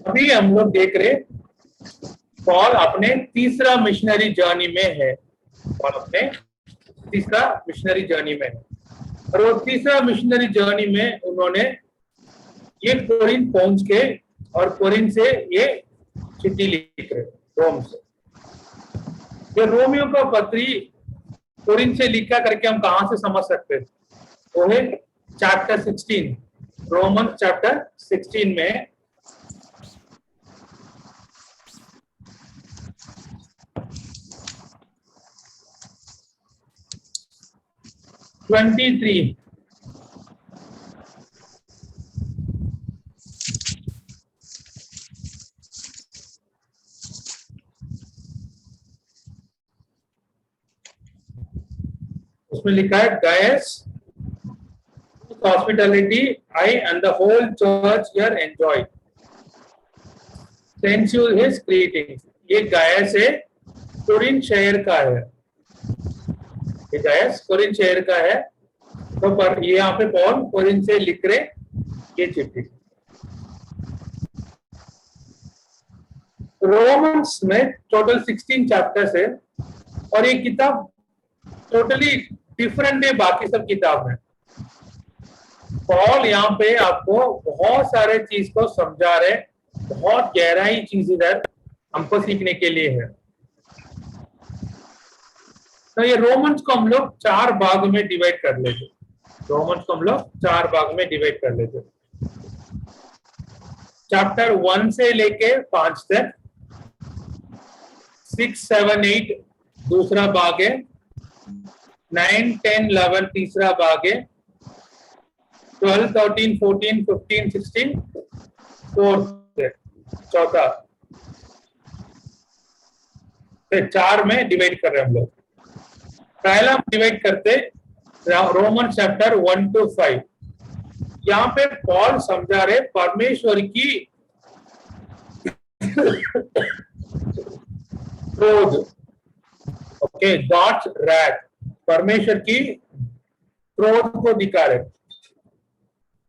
अभी हम लोग देख रहे पॉल अपने तीसरा मिशनरी जर्नी में है। पॉल अपने तीसरा मिशनरी जर्नी में है और वो तीसरा मिशनरी जर्नी में उन्होंने ये कोरिन्थ पहुंच के और कोरिन्थ से ये चिट्ठी लिख रहे रोम से। ये रोमियो का पत्री कोरिन्थ से लिखा करके हम कहां से समझ सकते हैं? वो है चैप्टर 16, रोमन चैप्टर 16 में 23 उसमें लिखा है Gaius hospitality I and the whole church here enjoy sends you his greetings. ये गायस है कोरिन्थ शहर का है, ये गायस कोरिन्थ शहर का है। तो पर ये यहाँ पे पॉल कोरिन्थ से लिख रहे ये चिट्ठी। रोमन्स में टोटल 16 चैप्टर्स है और ये किताब टोटली डिफरेंट है बाकी सब किताब में। पॉल यहाँ पे आपको बहुत सारे चीज को समझा रहे, बहुत गहराई चीज इधर हमको सीखने के लिए है। तो ये रोमन्स को हम लोग 4 भाग में डिवाइड कर लेते, रोमन्स को हम लोग 4 भाग में डिवाइड कर लेते। चैप्टर 1 से लेके 5 तक, 6, 7, 8 दूसरा भाग है, 9, 10, 11 तीसरा भाग है, 12, 13, 14, 15, 16 फोर्थ है, चौथा। फिर 4 में डिवाइड कर रहे हैं हम लोग। पहला हम डिवाइड करते रोमन चैप्टर 1 to 5। यहाँ पे पॉल समझा रहे परमेश्वर की क्रोध, ओके, गॉड्स रैथ, परमेश्वर की क्रोध को दिखा रहे।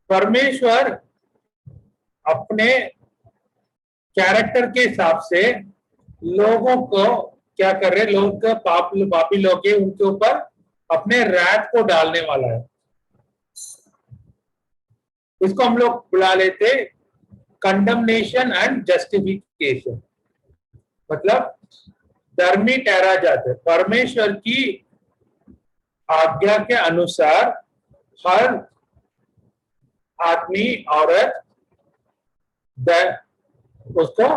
परमेश्वर अपने कैरेक्टर के हिसाब से लोगों को क्या कर रहे, लोग का पापी लोग है उनके ऊपर अपने रैथ को डालने वाला है। इसको हम लोग बुला लेते कंडमनेशन एंड जस्टिफिकेशन, मतलब धर्मी ठहरा जाते परमेश्वर की आज्ञा के अनुसार हर आदमी औरत उसको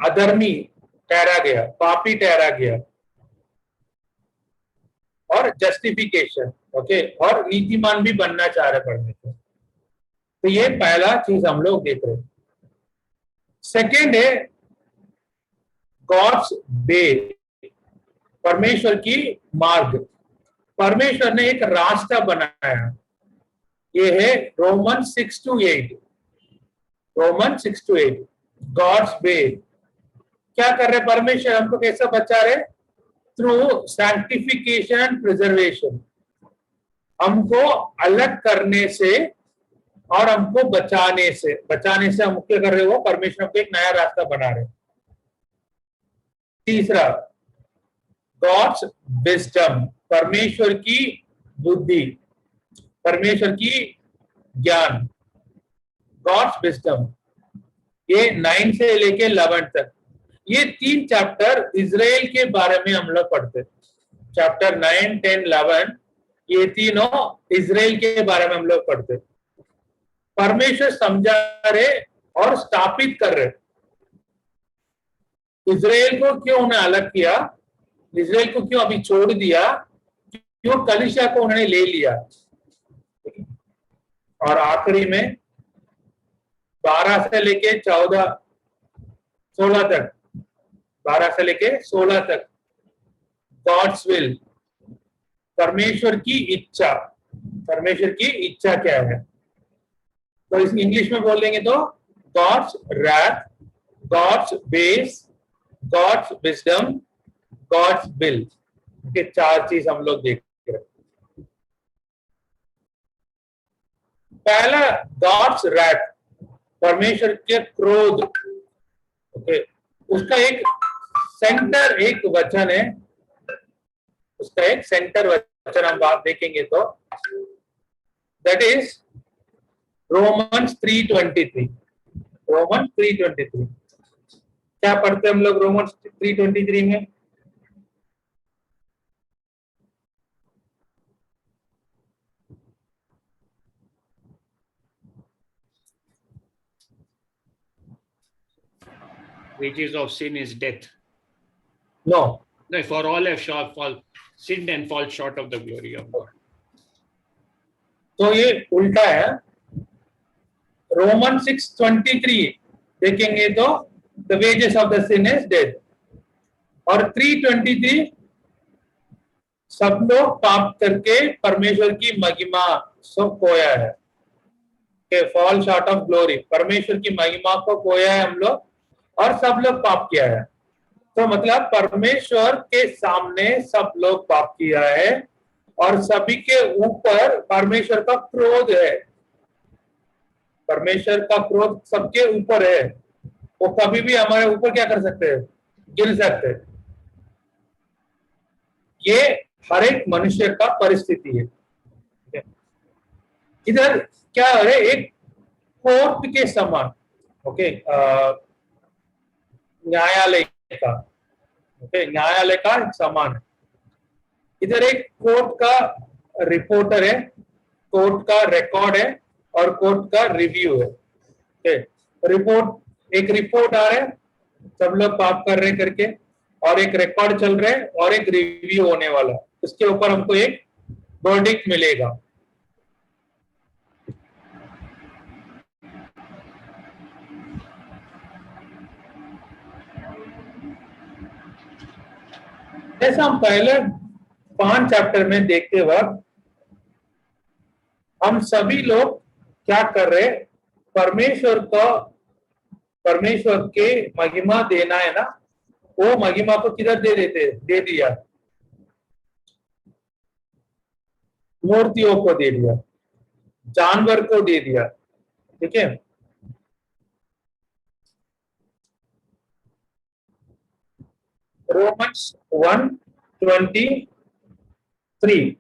अधर्मी ठहरा गया, पापी ठहरा गया। और जस्टिफिकेशन, ओके, और नीतिमान भी बनना चाह रहे परमेश्वर। तो ये पहला चीज हम लोग देख रहे हैं। सेकेंड है गॉड्स वे, परमेश्वर की मार्ग। परमेश्वर ने एक रास्ता बनाया, ये है Roman 6 to 8, Roman 6 to 8 God's way. क्या कर रहे परमेश्वर, हमको कैसा बचा रहे? थ्रू सैंक्टिफिकेशन एंड प्रिजर्वेशन, हमको अलग करने से और हमको बचाने से हम क्या कर रहे हो, परमेश्वर हमको एक नया रास्ता बना रहे। तीसरा गॉड्स विजडम, परमेश्वर की बुद्धि, परमेश्वर की ज्ञान, गॉड्स विजडम। ये 9 से लेके 11 तक, ये 3 चैप्टर इजराइल के बारे में हम लोग पढ़ते। चैप्टर 9, 10, 11 ये तीनों इजराइल के बारे में हम लोग पढ़ते। परमेश्वर समझा रहे और स्थापित कर रहे इजराइल को क्यों उन्हें अलग किया, इजराइल को क्यों अभी छोड़ दिया, क्यों कलीसिया को उन्होंने ले लिया। और आखिरी में 12 से लेके 16 तक, 12 से लेके 16 तक गॉड्स विल, परमेश्वर की इच्छा, परमेश्वर की इच्छा क्या है। तो इस इंग्लिश में बोल देंगे तो God's wrath, God's base, God's wisdom, God's will, के 4 चीज हम लोग देख रहे हैं। पहला गॉड्स रैथ, परमेश्वर के क्रोध, ओके, उसका एक सेंटर एक वचन है, उसका एक सेंटर वचन हम बात देखेंगे तो दैट इज रोमन्स 3:23। रोमन 3:23 क्या पढ़ते हैं हम लोग रोमन्स 3:23 में? Wages of sin is death. No. No, for all have sinned and fall short of the glory of God. तो ये उल्टा है। रोमन 6:23 देखेंगे तो the wages of the sin is death, और 3:23 सब लोग पाप करके परमेश्वर की महिमा को खोया है, फॉल शॉर्ट ऑफ ग्लोरी, परमेश्वर की महिमा को खोया है हम लोग, और सब लोग पाप किया है। तो मतलब परमेश्वर के सामने सब लोग पाप किया है और सभी के ऊपर परमेश्वर का क्रोध है। परमेश्वर का क्रोध सबके ऊपर है, वो कभी भी हमारे ऊपर क्या कर सकते हैं? गिर सकते हैं। ये हर एक मनुष्य का परिस्थिति है। इधर क्या है? एक कोर्ट के समान, ओके, न्यायालय का, ओके, न्यायालय का समान है। इधर एक कोर्ट का रिपोर्टर है, कोर्ट का रिकॉर्ड है और कोर्ट का रिव्यू है। ओके, रिपोर्ट, एक रिपोर्ट आ रहा है सब लोग पाप कर रहे करके, और एक रिकॉर्ड चल रहा है और एक रिव्यू होने वाला है, उसके ऊपर हमको एक वर्डिक्ट मिलेगा। जैसा हम पहले 5 चैप्टर में देखते वक्त हम सभी लोग क्या कर रहे? परमेश्वर के महिमा देना है ना, वो महिमा को किधर दे दिया? मूर्तियों को दे दिया, जानवर को दे दिया। ठीक है, रोमन्स 1:23,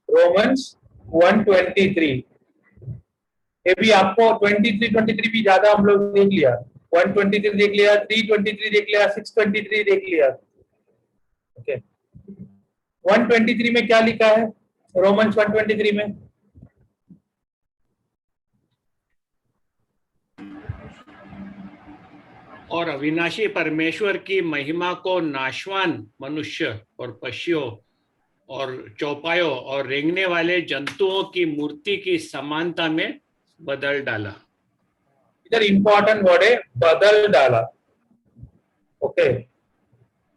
रोमन्स 1:23, ये भी आपको 23 भी ज्यादा हम लोग देख लिया, 1:23 देख लिया, 3:23 देख लिया, 6:23 देख लिया। ओके, 1:23 में क्या लिखा है? रोमन्स 1:23 में और अविनाशी परमेश्वर की महिमा को नाशवान मनुष्य और पशुओं और चौपायों और रेंगने वाले जंतुओं की मूर्ति की समानता में बदल डाला। इधर इंपॉर्टेंट वर्ड है, बदल डाला। ओके,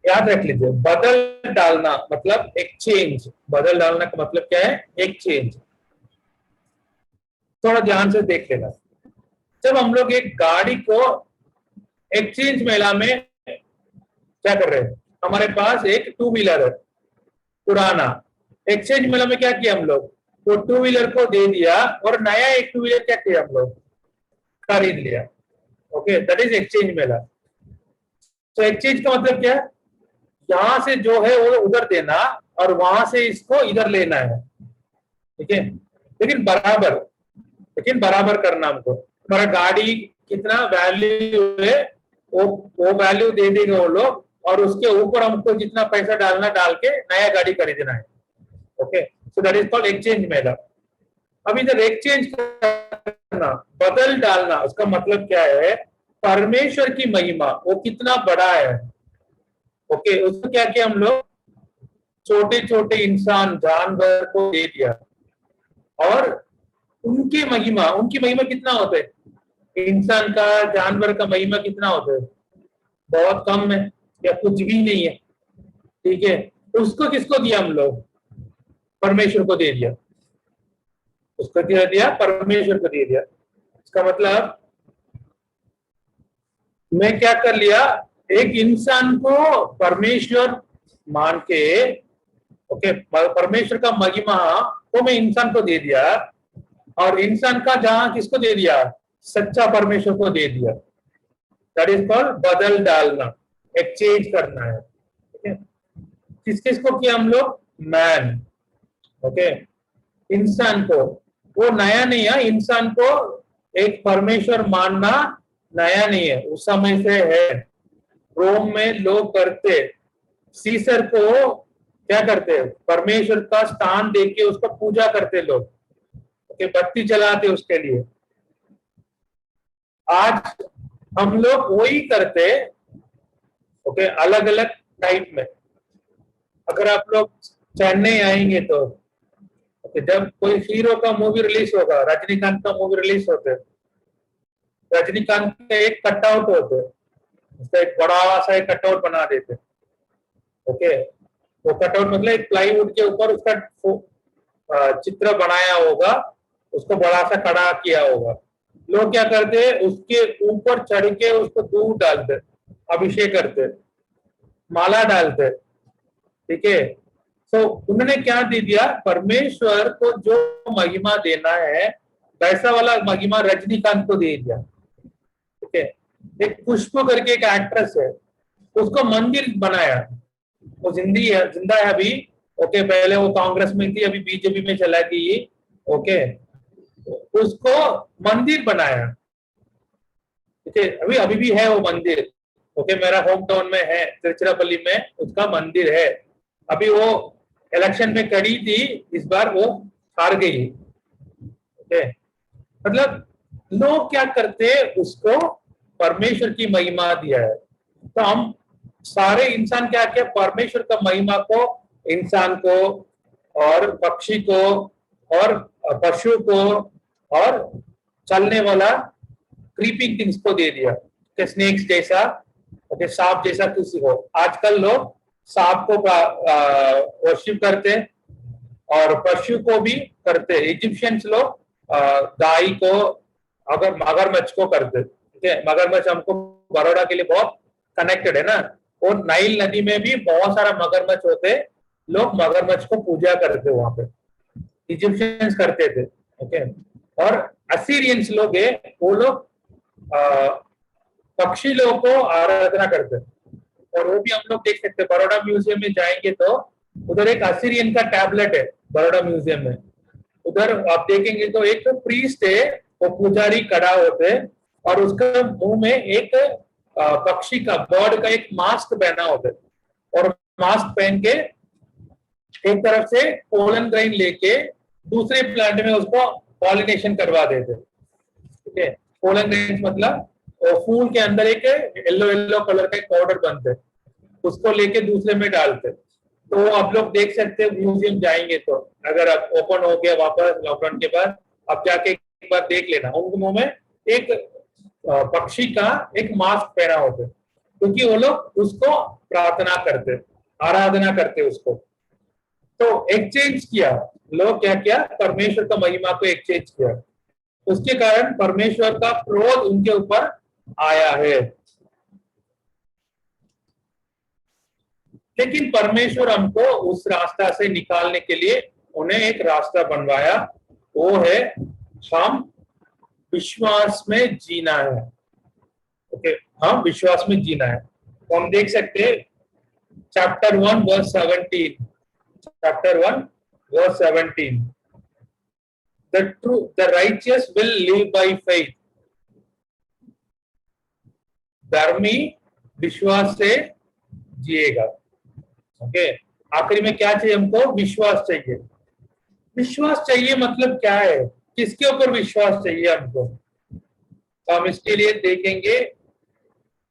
याद रख लीजिए, बदल डालना मतलब एक्सचेंज। बदल डालना का मतलब क्या है? एक्सचेंज। थोड़ा ध्यान से देख लेना। जब हम लोग एक गाड़ी को एक्सचेंज मेला में क्या कर रहे हैं? हमारे पास एक 2 व्हीलर है पुराना, एक्सचेंज मेला में क्या किया हम लोग? वो 2 व्हीलर को दे दिया और नया एक 2 व्हीलर क्या किया हम लोग? खरीद लिया। ओके, दैट इज एक्सचेंज मेला। तो एक्सचेंज का मतलब क्या है? यहां से जो है वो उधर देना और वहां से इसको इधर लेना है। ठीक है, लेकिन बराबर करना हमको। हमारा गाड़ी कितना वैल्यू है वो वैल्यू दे देंगे वो लोग, और उसके ऊपर हमको जितना पैसा डालना डाल के नया गाड़ी खरीदना है। Okay, so that is called exchange मेला। अब इधर एक्सचेंज करना, बदल डालना, उसका मतलब क्या है? परमेश्वर की महिमा वो कितना बड़ा है। ओके, उसको क्या किया हम लोग? छोटे छोटे इंसान, जानवर को दे दिया, और उनकी महिमा कितना होता है? इंसान का, जानवर का महिमा कितना होता है? बहुत कम है या कुछ भी नहीं है। ठीक है, उसको किसको दिया हम लोग? परमेश्वर को दे दिया। उसको क्या दिया? परमेश्वर को दे दिया। इसका मतलब मैं क्या कर लिया? एक इंसान को परमेश्वर मान के, ओके, परमेश्वर का महिमा को मैं इंसान को दे दिया, और इंसान का जहां किसको दे दिया? सच्चा परमेश्वर को दे दिया। दैट इज कॉल्ड बदल डालना, एक्सचेंज करना है। ठीक है, किस किस को किया हम लोग? मैन, ओके, इंसान को। वो नया नहीं है, इंसान को एक परमेश्वर मानना नया नहीं है, उस समय से है। रोम में लोग करते, सीसर को क्या करते, परमेश्वर का स्थान देके उसको पूजा करते लोग, ओके, बत्ती जलाते उसके लिए। आज हम लोग वही करते, ओके, अलग अलग टाइप में। अगर आप लोग चेन्नई आएंगे तो ओके, जब कोई हीरो का मूवी रिलीज होगा, रजनीकांत का मूवी रिलीज होते, रजनीकांत का एक कटआउट होते, उसका एक बड़ा सा एक कटआउट बना देते, ओके। वो कटआउट मतलब एक प्लाईवुड के ऊपर उसका चित्र बनाया होगा, उसको बड़ा सा खड़ा किया होगा। लोग क्या करते, उसके ऊपर चढ़ के उसको दूध डालते, अभिषेक करते, माला डालते, ठीक है। तो उन्होंने क्या दे दिया, परमेश्वर को जो महिमा देना है वैसा वाला महिमा रजनीकांत को दे दिया, ठीक है। एक पुष्प करके एक एक्ट्रेस है, उसको मंदिर बनाया, वो जिंदा है अभी, ओके। पहले वो कांग्रेस में थी, अभी बीजेपी में चला गई, ओके। उसको मंदिर बनाया, ठीक है, अभी अभी भी है वो मंदिर, ओके। मेरा होम टाउन में है, तिरुचिरापल्ली में उसका मंदिर है। अभी वो इलेक्शन में खड़ी थी, इस बार वो हार गई, ओके। मतलब लोग क्या करते, उसको परमेश्वर की महिमा दिया है। तो हम सारे इंसान क्या किया, परमेश्वर का महिमा को इंसान को और पक्षी को और पशु को और चलने वाला क्रीपिंग थिंग्स को दे दिया, स्नेक्स जैसा, ओके, सांप जैसा किसी को। आजकल लोग सांप को वर्शिप करते और पशु को भी करते। इजिप्शियंस लोग गाय को, अगर मगरमच्छ को करते, ठीक है। मगरमच्छ हमको बड़ौदा के लिए बहुत कनेक्टेड है ना, और नाइल नदी में भी बहुत सारा मगरमच्छ होते, लोग मगरमच्छ को पूजा करते वहां पे, इजिप्शियंस करते थे, ओके। और असीरियंस लोग है, वो लोग पक्षी लोगों को आराधना करते, और वो भी हम लोग देख सकते हैं। बड़ौदा म्यूजियम में जाएंगे तो उधर एक असीरियन का टैबलेट है बड़ौदा म्यूजियम में, उधर आप देखेंगे तो एक प्रीस्ट है, वो पुजारी खड़ा होते हैं और उसका मुंह में एक पक्षी का, बर्ड का एक मास्क पहना होता है, और मास्क पहन के एक तरफ से पोलन ग्रेन लेके दूसरे प्लांट में उसको पॉलिनेशन करवा देते, ठीक है। पोलन ग्रेन मतलब फूल के अंदर एक येलो येलो कलर का एक पाउडर बनता है, उसको लेके दूसरे में डालते। तो आप लोग देख सकते हैं, म्यूजियम जाएंगे तो, अगर आप ओपन हो गया वापस लॉकडाउन के बाद, आप जाके एक बार देख लेना, उनके मुंह में एक पक्षी का एक मास्क पहना होता है, क्योंकि वो लोग उसको प्रार्थना करते, आराधना करते उसको। तो एक्सचेंज किया, लोग क्या किया, परमेश्वर का महिमा को एक्सचेंज किया, उसके कारण परमेश्वर का क्रोध उनके ऊपर आया है। लेकिन परमेश्वर हमको उस रास्ता से निकालने के लिए उन्हें एक रास्ता बनवाया, वो है हम विश्वास में जीना है, ओके। हम विश्वास में जीना है। तो हम देख सकते हैं chapter 1 verse 17, chapter 1 verse 17, the righteous will live by faith, धर्मी विश्वास से जिएगा, ओके। आखिरी में क्या चाहिए हमको, विश्वास चाहिए। विश्वास चाहिए मतलब क्या है, किसके ऊपर विश्वास चाहिए हमको? तो हम इसके लिए देखेंगे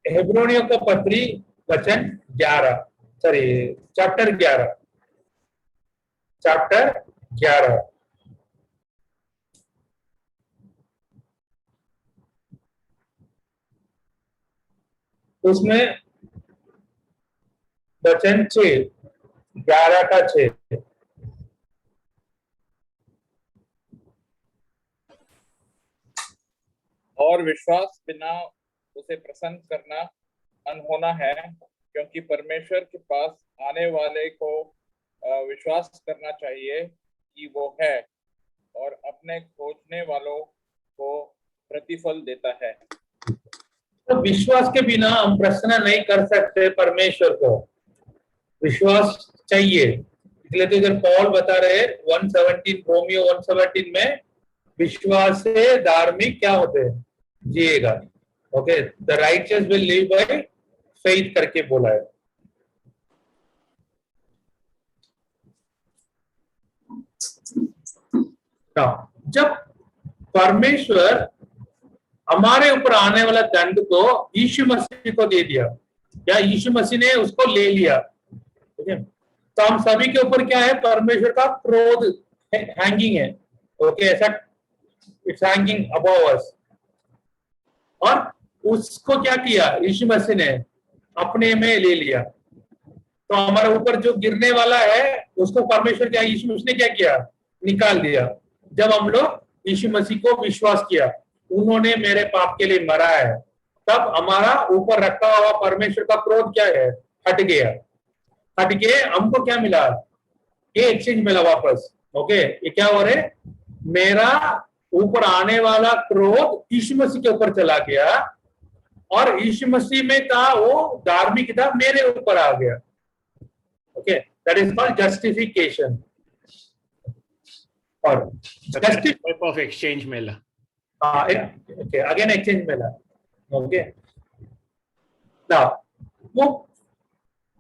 हेब्रोनियों का पत्री वचन 11, सॉरी चैप्टर 11, चैप्टर 11, उसमें वचन 6, 11 का 6, और विश्वास बिना उसे प्रसन्न करना अनहोना है, क्योंकि परमेश्वर के पास आने वाले को विश्वास करना चाहिए कि वो है, और अपने खोजने वालों को प्रतिफल देता है। तो विश्वास के बिना हम प्रसन्न नहीं कर सकते परमेश्वर को, विश्वास चाहिए। इसलिए तो इधर पॉल बता रहे 117 रोमियो 117 में विश्वास से धार्मिक क्या होते हैं, जिएगा। Okay, the righteous will live by faith करके बोला है। जब परमेश्वर हमारे ऊपर आने वाला दंड को यीशु मसीह को दे दिया, या यीशु मसीह ने उसको ले लिया, ठीक है, तो हम सभी के ऊपर क्या है, परमेश्वर का क्रोध हैंगिंग है। ओके, ऐसा इट्स हैंगिंग अबव अस। और उसको क्या किया, यीशु मसीह ने अपने में ले लिया। तो हमारे ऊपर जो गिरने वाला है उसको परमेश्वर क्या, यीशु मसीह ने क्या किया, निकाल दिया। जब हम लोग यीशु मसीह को विश्वास किया, उन्होंने मेरे पाप के लिए मरा है, तब हमारा ऊपर रखा हुआ परमेश्वर का क्रोध क्या है, हट गया। हट के हमको क्या मिला, ये एक्सचेंज मिला वापस। ओके, ये क्या हो रहे, मेरा ऊपर आने वाला क्रोध यीशु मसीह के ऊपर चला गया, और यीशु मसीह में था वो धार्मिकता मेरे ऊपर आ गया। Okay, that is called justification. और टाइप ऑफ एक्सचेंज मिला। ओके, अगेन एक्सचेंज मिला। ओके,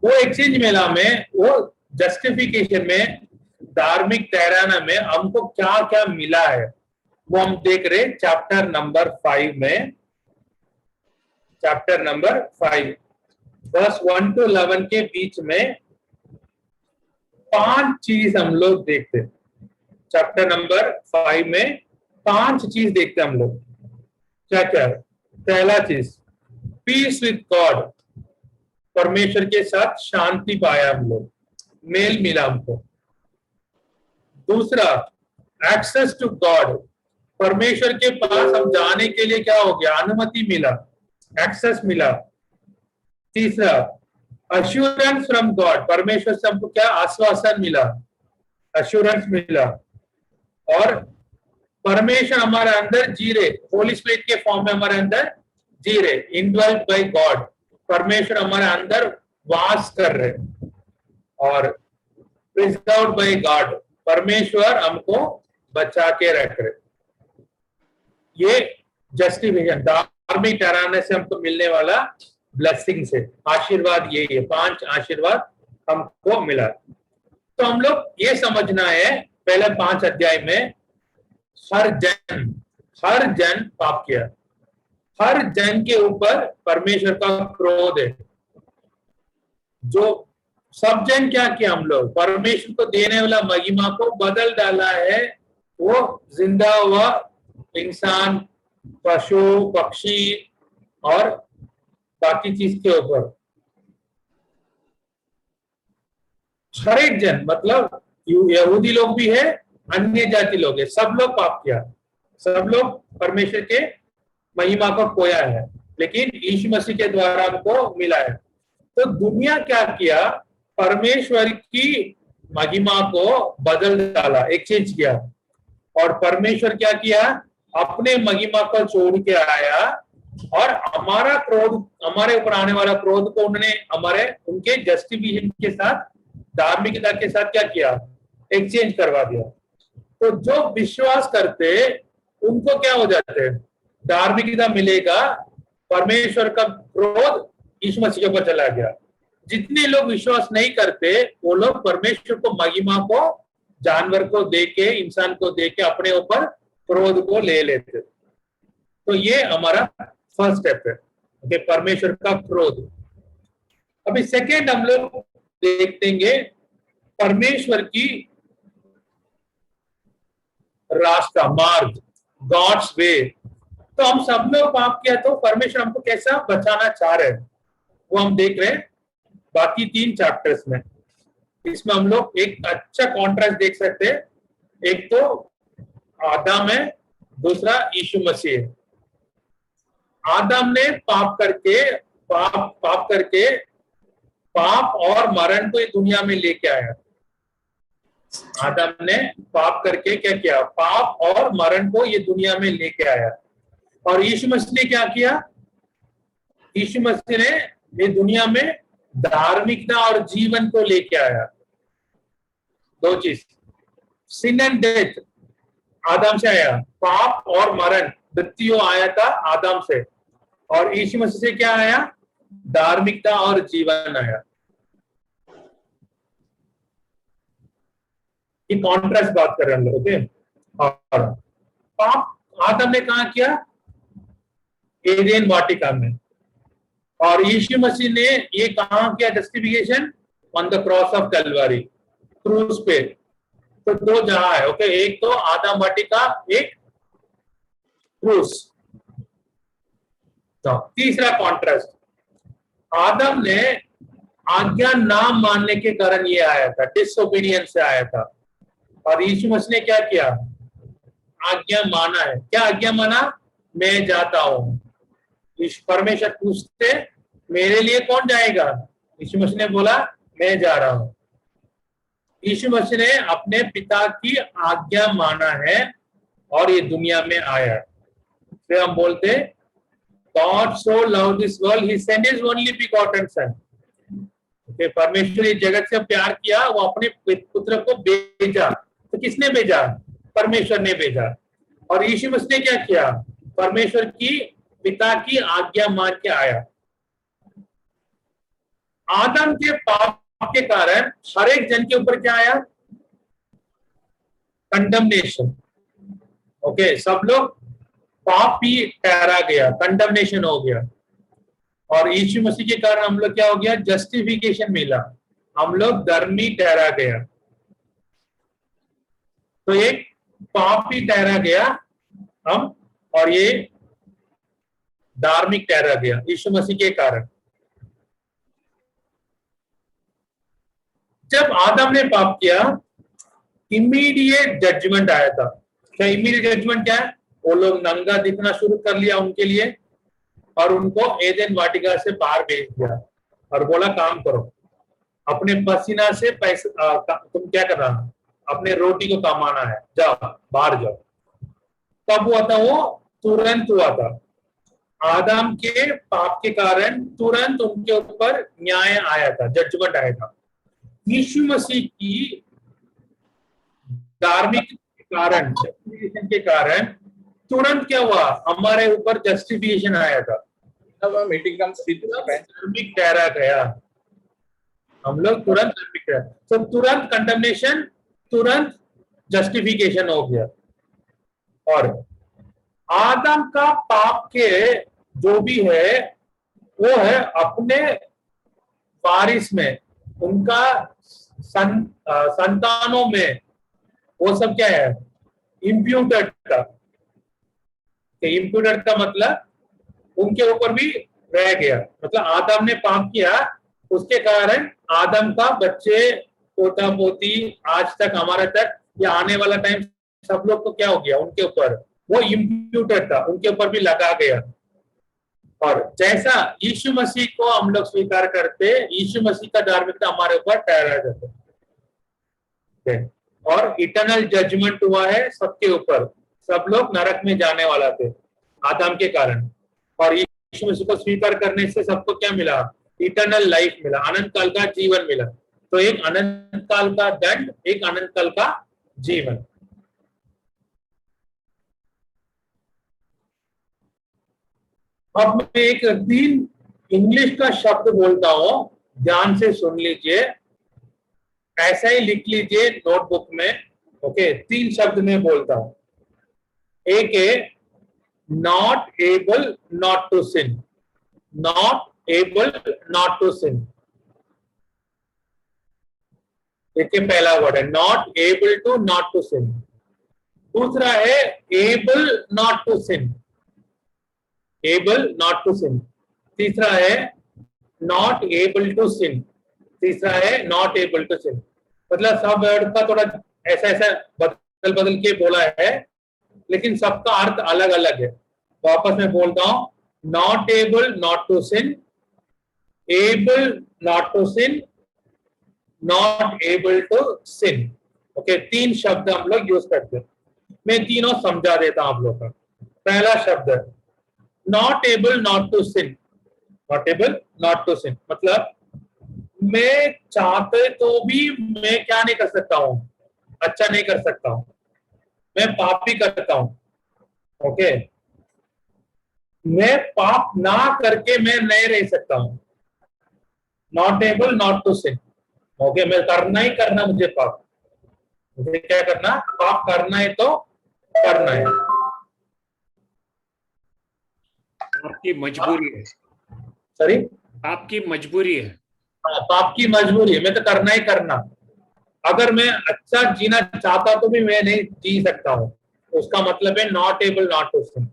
वो एक्सचेंज मेला में, वो जस्टिफिकेशन में, धार्मिक ठहराना में हमको क्या क्या मिला है वो हम देख रहे चैप्टर नंबर 5 में। चैप्टर नंबर 5 वर्स 1 to 11 के बीच में 5 चीज हम लोग देखते। चैप्टर नंबर 5 में 5 चीज देखते हम लोग। क्या क्या? पहला चीज, पीस विद गॉड, परमेश्वर के साथ शांति पाया हम लोग, मेल मिला हमको। दूसरा, एक्सेस टू गॉड, परमेश्वर के पास हम जाने के लिए क्या हो गया, अनुमति मिला, एक्सेस मिला। तीसरा, अश्योरेंस फ्रॉम गॉड, परमेश्वर से हमको क्या, आश्वासन मिला, अश्योरेंस मिला। और परमेश्वर हमारे अंदर जी रहे, होली स्पिरिट के फॉर्म में हमारे अंदर जी रहे, इनड्वेल्ड बाय गॉड, परमेश्वर हमारे अंदर वास कर रहे। और प्रिजर्व्ड बाय गॉड, परमेश्वर हमको बचा के रख रहे। ये जस्टिफिकेशन, धार्मिक ठहराने से हमको मिलने वाला ब्लेसिंग से आशीर्वाद, यही है 5 आशीर्वाद हमको मिला। तो हम लोग ये समझना है पहले 5 अध्याय में, हर जन पाप किया, हर जन के ऊपर परमेश्वर का क्रोध है। जो सब जन क्या किया, हम लोग परमेश्वर को देने वाला महिमा को बदल डाला है। वो जिंदा हुआ इंसान, पशु, पक्षी और बाकी चीज के ऊपर हर एक जन, मतलब यहूदी लोग भी है, अन्य जाति लोग है, सब लोग पाप किया, सब लोग परमेश्वर के महिमा को खोया है, लेकिन यीशु मसीह के द्वारा हमको मिला है। तो दुनिया क्या किया, परमेश्वर की महिमा को बदल डाला, एक्सचेंज किया। और परमेश्वर क्या किया, अपने महिमा को छोड़ के आया और हमारा क्रोध, हमारे ऊपर आने वाला क्रोध को उन्होंने उनके जस्टिफिकेशन के साथ, धार्मिकता के साथ क्या किया, एक्सचेंज करवा दिया। तो जो विश्वास करते उनको क्या हो जाते, धार्मिकता मिलेगा, परमेश्वर का क्रोध यीशु मसीह के ऊपर चला गया। जितने लोग विश्वास नहीं करते वो लोग परमेश्वर को महिमा को जानवर को देके, इंसान को देके अपने ऊपर क्रोध को ले लेते। तो ये हमारा फर्स्ट स्टेप है, okay, परमेश्वर का क्रोध। अभी सेकेंड हम लोग देखेंगे परमेश्वर की रास्ता, मार्ग, गॉड्स वे। तो हम सब लोग पाप किया, तो परमेश्वर हमको कैसा बचाना चाह रहे हैं वो हम देख रहे हैं बाकी 3 चैप्टर्स में। इसमें हम लोग एक अच्छा कॉन्ट्रास्ट देख सकते हैं। एक तो आदम है, दूसरा यीशु मसीह है। आदम ने पाप करके पाप और मरण को दुनिया में लेके आया। आदम ने पाप करके क्या किया, पाप और मरण को ये दुनिया में लेके आया। और यीशु मसीह ने क्या किया, यीशु मसीह ने ये दुनिया में धार्मिकता और जीवन को लेके आया। दो चीज, सिन एंड डेथ आदम से आया, पाप और मरण मृत्यु आया था आदम से, और यीशु मसीह से क्या आया? धार्मिकता और जीवन आया। ये कॉन्ट्रास्ट बात कर रहे हैं हम लोग, ओके। और पाप आदम ने कहा किया? एदेन वाटिका में, और यीशु मसीह ने ये कहा किया justification? On the cross of Calvary, क्रूस पे। तो दो जहां है, ओके, एक तो आदम वाटिका, एक क्रूस। तो तीसरा कॉन्ट्रास्ट, आदम ने आज्ञा ना मानने के कारण ये आया था, डिसओबीडियंस से आया था, और यीशु मसीह ने क्या किया? आज्ञा माना है। क्या आज्ञा माना? मैं जाता हूं। परमेश्वर पूछते मेरे लिए कौन जाएगा? यीशु मसीह ने बोला मैं जा रहा हूं। यीशु मसीह ने अपने पिता की आज्ञा माना है और ये दुनिया में आया। फिर हम बोलते God so loved this world, he sent his only begotten son. Okay, परमेश्वर इस जगत से प्यार किया, वो अपने पुत्र को भेजा। तो किसने भेजा? परमेश्वर ने भेजा। और यीशु मसीह ने क्या किया? परमेश्वर की, पिता की आज्ञा मान के आया। आदम के पाप के कारण हर एक जन के ऊपर क्या आया? कंडमनेशन। ओके, सब लोग पापी ठहरा गया, कंडमनेशन हो गया। और यीशु मसीह के कारण हम लोग क्या हो गया? जस्टिफिकेशन मिला, हम लोग धर्मी ठहरा गया। तो एक पापी ठहरा गया हम, और ये धार्मिक ठहरा गया यीशु मसीह के कारण। जब आदम ने पाप किया, इमीडिएट जजमेंट आया था। क्या इमीडिएट जजमेंट क्या है? वो लोग नंगा दिखना शुरू कर लिया उनके लिए, और उनको एदेन वाटिका से बाहर भेज दिया और बोला काम करो, अपने पसीना से पैसा तुम क्या करना, अपने रोटी को कमाना है, जाओ बाहर जाओ। कब हुआ था? वो तुरंत हुआ था। आदम के पाप के कारण तुरंत उनके ऊपर न्याय आया था, जजमेंट आया था। यीशु मसीह की धार्मिक कारण, जस्टिफिकेशन के कारण तुरंत क्या हुआ? हमारे ऊपर जस्टिफिकेशन आया था। मीटिंग धार्मिक ठहरा गया, हम लोग तुरंत धार्मिक ठहरा। तो तुरंत कंडमनेशन, तुरंत जस्टिफिकेशन हो गया। और आदम का पाप के जो भी है वो है अपने वारिस में, उनका संतानों में, वो सब क्या है? इम्प्यूटेड का। इम्प्यूटेड का मतलब उनके ऊपर भी रह गया। मतलब आदम ने पाप किया, उसके कारण आदम का बच्चे, पोता पोती, आज तक हमारे तक, या आने वाला टाइम, सब लोग को क्या हो गया? उनके ऊपर वो इम्प्यूटेड था, उनके ऊपर भी लगा गया। और जैसा यीशु मसीह को हम लोग स्वीकार करते, यीशु मसीह का धार्मिकता हमारे ऊपर ठहरा जाता है। और इटर्नल जजमेंट हुआ है सबके ऊपर, सब लोग नरक में जाने वाला थे आदम के कारण। और यीशु मसीह को स्वीकार करने से सबको क्या मिला? इटर्नल लाइफ मिला, अनंत काल का जीवन मिला। तो एक अनंत काल का दंड, एक अनंत काल का जीवन। अब मैं एक 3 इंग्लिश का शब्द बोलता हूं, ध्यान से सुन लीजिए, ऐसा ही लिख लीजिए नोटबुक में। ओके, 3 शब्द में बोलता हूं। एक है not able not to sin, not able not to sin. देखिए पहला वर्ड है not able to, not to sin. दूसरा है able not to sin, able not to sin. तीसरा है नॉट एबल टू सिन, तीसरा है नॉट एबल टू सिन। मतलब सब वर्ड का थोड़ा ऐसा ऐसा बदल बदल के बोला है, लेकिन सबका अर्थ अलग अलग है। वापस मैं बोलता हूं, not able not to sin, able not to sin, not able to sin. Okay, 3 शब्द हम लोग यूज करते हैं। मैं तीनों समझा देता हूं आप लोग का। पहला शब्द not able not to sin. Not able not to sin मतलब मैं चाहते तो भी मैं क्या नहीं कर सकता हूँ, अच्छा नहीं कर सकता हूँ, मैं पाप भी करता हूँ। ओके, मैं पाप ना करके मैं नहीं रह सकता हूँ, not able not to sin. Okay, मैं करना ही करना, मुझे पाप, मुझे क्या करना, पाप करना है तो करना है, आपकी मजबूरी है, सॉरी, आपकी मजबूरी है। हाँ, पाप की मजबूरी है, मैं तो करना ही करना। अगर मैं अच्छा जीना चाहता तो भी मैं नहीं जी सकता हूँ, उसका मतलब है not able not to sin.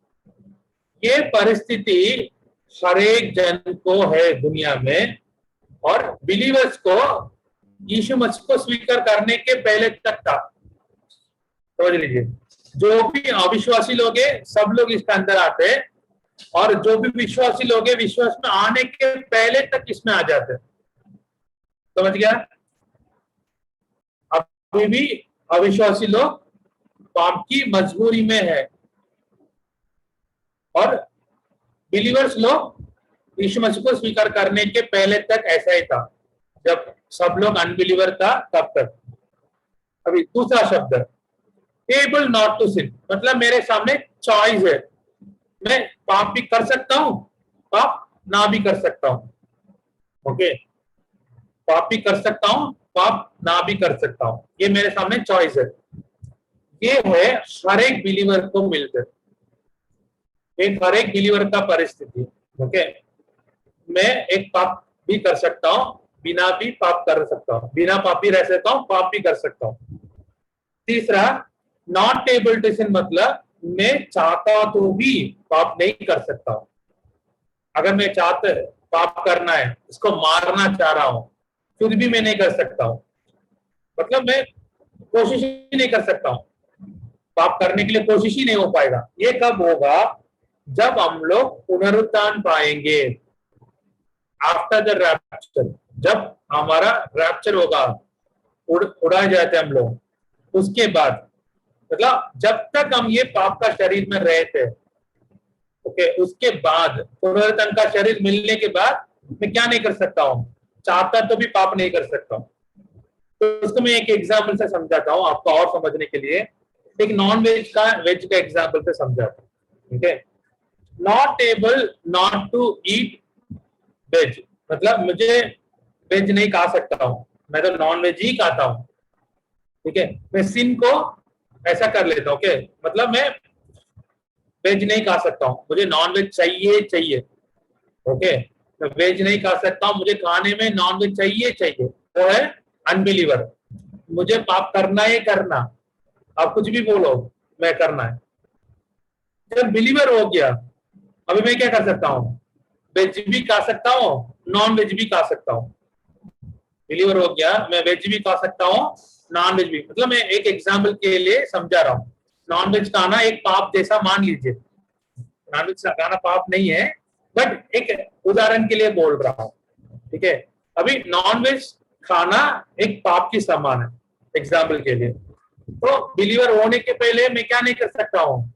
ये परिस्थिति हर एक जन को है दुनिया में, और बिलीवर्स को यीशु मसीह को स्वीकार करने के पहले तक था। समझ लीजिए, जो भी अविश्वासी लोग हैं सब लोग इसके अंदर आते हैं, और जो भी विश्वासी लोग हैं विश्वास में आने के पहले तक इसमें आ जाते हैं। समझ गया? अभी भी अविश्वासी लोग पाप की मजबूरी में है, और बिलीवर्स लोग यीशु मसीह को स्वीकार करने के पहले तक ऐसा ही था, जब सब लोग अनबिलीवर था तब तक। अभी दूसरा शब्द एबल नॉट टू सिन मतलब मेरे सामने चॉइस है, मैं पाप भी कर सकता हूँ, पाप ना भी कर सकता हूँ। ओके, पाप भी कर सकता हूँ, पाप ना भी कर सकता हूँ, ये मेरे सामने चॉइस है। ये है हर एक बिलीवर को मिलकर, एक हर एक बिलीवर का परिस्थिति। ओके, मैं एक पाप भी कर सकता हूँ, बिना भी पाप कर सकता हूँ, बिना पाप भी रह सकता हूँ, पाप भी कर सकता हूँ। तीसरा नॉट एबल टू सिन मतलब मैं चाहता तो भी पाप नहीं कर सकता हूँ। अगर मैं चाहते पाप करना है, इसको मारना चाह रहा हूँ, फिर भी मैं नहीं कर सकता हूँ, मतलब मैं कोशिश ही नहीं कर सकता हूँ, पाप करने के लिए कोशिश ही नहीं हो पाएगा। ये कब होगा? जब हम लोग पुनरुत्थान पाएंगे, आफ्टर द रैप्चर, जब हमारा रैप्चर होगा, उड़ाए जाते हम लोग, उसके बाद, मतलब जब तक हम ये पाप का शरीर में रहे थे, ओके, उसके बाद पुनरुत्थान का शरीर मिलने के बाद मैं क्या नहीं कर सकता हूँ, चाहता तो भी पाप नहीं कर सकता हूँ। तो उसको मैं एक एग्जाम्पल से समझाता हूँ आपको और समझने के लिए। एक नॉन वेज का वेज का एग्जाम्पल से समझाता हूँ। ठीक है, not able not to eat veg मतलब मुझे वेज नहीं खा सकता हूँ, मैं तो नॉन वेज ही खाता हूँ। ठीक है, मैं सिन को ऐसा कर लेता हूँ, ओके, मतलब मैं वेज नहीं खा सकता हूँ, मुझे नॉन वेज चाहिए चाहिए। ओके, मैं वेज नहीं खा सकता हूँ, मुझे खाने में नॉन वेज चाहिए चाहिए, वो है अनबिलीवर। मुझे पाप करना है करना, आप कुछ भी बोलो, मैं करना है। जब बिलीवर हो गया, अभी मैं क्या कर सकता हूँ, वेज भी खा सकता हूँ, नॉन वेज भी खा सकता हूँ। बिलीवर हो गया, मैं वेज भी खा सकता हूँ, नॉन वेज भी, मतलब मैं एक एग्जाम्पल के लिए समझा रहा हूँ। नॉन वेज खाना एक पाप जैसा मान लीजिए, नॉन वेज खाना पाप नहीं है, बट एक उदाहरण के लिए बोल रहा हूँ। ठीक है, अभी नॉन वेज खाना एक पाप की समान है, एग्जाम्पल के लिए। तो बिलीवर होने के पहले मैं क्या नहीं कर सकता हूँ,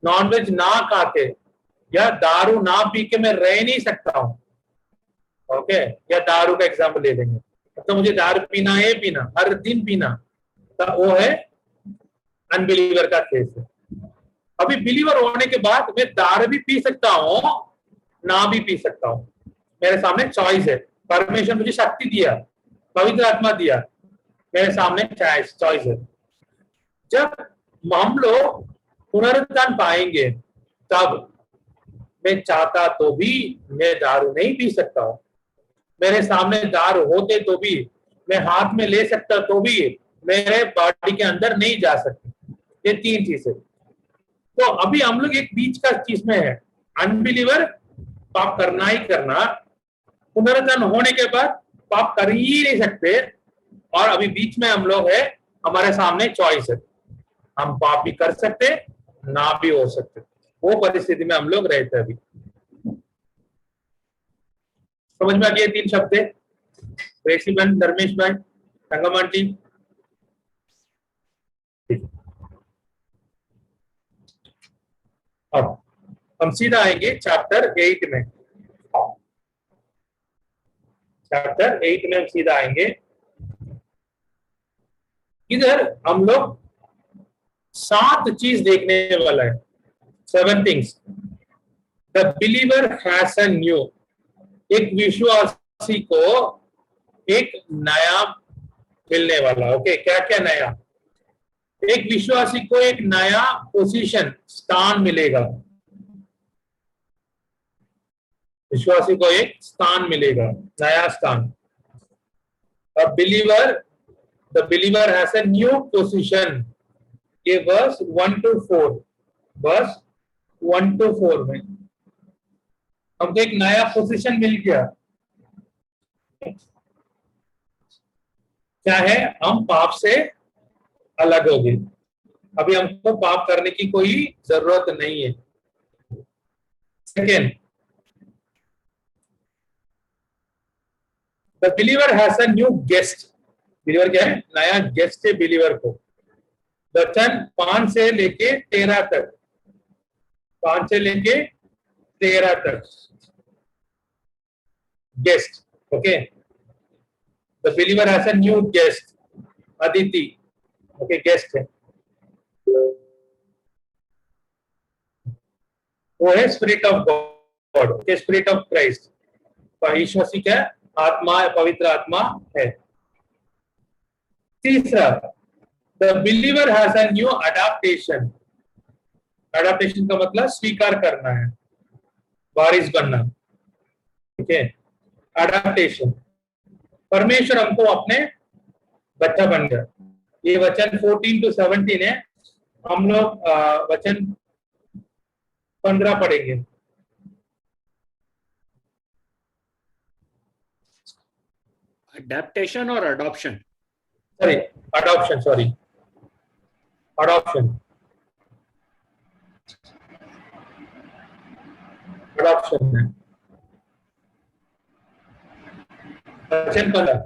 नॉनवेज ना खा के या दारू ना पी के मैं रह नहीं सकता हूँ। ओके, या दारू का एग्जाम्पल ले लेंगे, तो मुझे दारू पीना है, पीना हर दिन पीना, तो वो है अनबिलीवर का केस है। अभी बिलीवर होने के बाद मैं दारू भी पी सकता हूँ, ना भी पी सकता हूँ, मेरे सामने चॉइस है। परमेश्वर मुझे शक्ति दिया, पवित्र आत्मा दिया, मेरे सामने चॉइस है। जब हम लोग पुनरुत्थान पाएंगे, तब मैं चाहता तो भी मैं दारू नहीं पी सकता हूँ, मेरे सामने दारू होते तो भी, मैं हाथ में ले सकता तो भी मेरे बॉडी के अंदर नहीं जा सकती। ये तीन चीजें। तो अभी हम लोग एक बीच का चीज में है, अनबिलीवर पाप करना ही करना, पुनरुत्थान होने के बाद पाप कर ही नहीं सकते, और अभी बीच में हम लोग है, हमारे सामने चॉइस है, हम पाप भी कर सकते ना भी हो सकते, वो परिस्थिति में हम लोग रहते हैं अभी। समझ में आ गया तीन शब्द है? रेसी बहन, धर्मेश भाई, संगम आंटी, अब हम सीधा आएंगे चैप्टर 8 में। चैप्टर 8 में हम सीधा आएंगे। इधर हम लोग 7 चीज देखने वाला है, 7 things. The believer has a new, एक विश्वासी को एक नया मिलने वाला। ओके, क्या क्या नया? एक विश्वासी को एक नया पोजीशन, स्थान मिलेगा। विश्वासी को एक स्थान मिलेगा, नया स्थान। The believer has a new position. ये वर्स 1 to 4, वर्स 1 to 4 में हमको एक नया पोजीशन मिल गया। क्या है? हम पाप से अलग हो गए। अभी हमको पाप करने की कोई जरूरत नहीं है। Second, the believer has a new guest. Believer क्या है? नया गेस्ट है बिलीवर को। वचन 5 से लेके 13 तक, 5 से लेके 13 तक guest. Okay, the believer has a new guest, Aditi. Okay, guest है, वो है spirit of God. Okay, spirit of Christ. विश्वासी क्या? आत्मा, पवित्र आत्मा है। तीसरा, the believer has a new adaptation. Adaptation का मतलब स्वीकार करना है, वारिस बनना। ठीक है, अडैप्टेशन। परमेश्वर हमको अपने बच्चा बन गया। ये वचन 14 to 17 है। हम लोग वचन 15 पढ़ेंगे। अडैप्टेशन और adoption, sorry, adoption, sorry, adoption, adoption है वचन 15,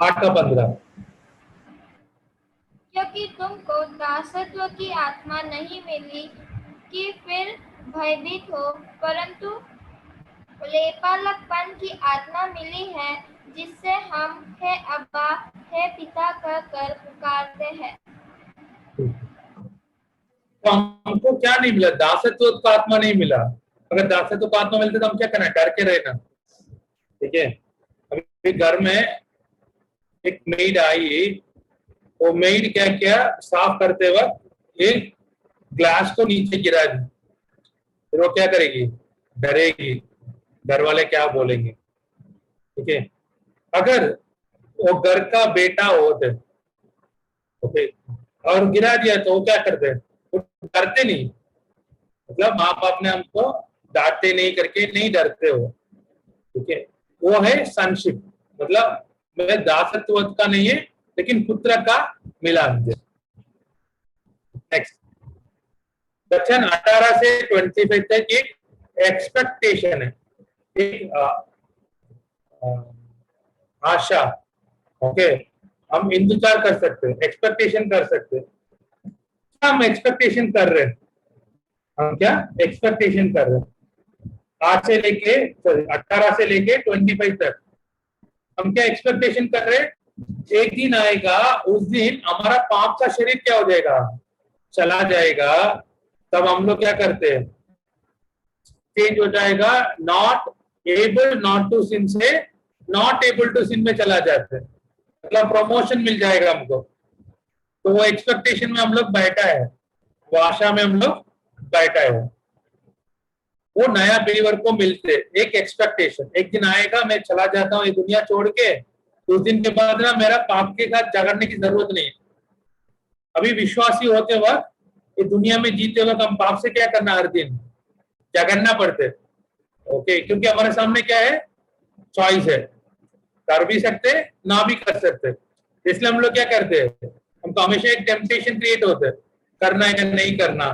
8 का 15। क्योंकि तुमको दासत्व की आत्मा नहीं मिली कि फिर भयभीत हो, परंतु लेपालकपन की आत्मा मिली है, जिससे हम हे अब्बा, हे पिता कहकर पुकारते हैं। तो हमको क्या नहीं मिला? दासत्व का आत्मा नहीं मिला। अगर दासत्व का आत्मा मिलता तो हम क्या करना? डर के रहना। ठीक है, अभी घर में एक मेड आई, वो मेड क्या किया? साफ करते वक्त एक ग्लास को नीचे गिरा दी। फिर वो क्या करेगी? डरेगी, घर वाले क्या बोलेंगे। ठीक है, अगर वो घर का बेटा होते, ओके, और गिरा दिया तो वो क्या करते? वो डरते नहीं। मतलब माँ बाप ने हमको डांटते नहीं करके नहीं डरते हो। ठीक है, वो है सनशिप। मतलब मैं दासत्व का नहीं है, लेकिन पुत्र का मिलान है। नेक्स्ट, वचन 18 से 25 तक एक एक्सपेक्टेशन है, एक आशा। ओके, हम इंतजार कर सकते हैं, एक्सपेक्टेशन कर सकते हैं। क्या हम एक्सपेक्टेशन कर रहे हैं? हम क्या एक्सपेक्टेशन कर रहे हैं? 8 से लेके 18 से लेके 25 तक हम क्या एक्सपेक्टेशन कर रहे हैं? एक दिन आएगा, उस दिन हमारा पाप का शरीर क्या हो जाएगा? चला जाएगा। तब हम लोग क्या करते हैं? चेंज हो जाएगा। Not able not to sin से नॉट एबल टू सिन में चला जाते हैं। मतलब प्रमोशन मिल जाएगा हमको। तो वो एक्सपेक्टेशन में हम लोग बैठा है, वो आशा में हम लोग बैठा है। वो नया बिलीवर को मिलते एक एक्सपेक्टेशन, एक दिन आएगा मैं चला जाता हूँ ये दुनिया छोड़ के, तो उस दिन के बाद ना मेरा पाप के साथ झगड़ने की जरूरत नहीं है। अभी विश्वासी होते वक्त, ये दुनिया में जीते वक्त हम पाप से क्या करना? हर दिन झगड़ना पड़ते। ओके, क्योंकि हमारे सामने क्या है? चॉइस है, कर भी सकते ना भी कर सकते। इसलिए हम लोग क्या करते हैं? हमको हमेशा एक टेम्पटेशन क्रिएट होता है, करना है या नहीं करना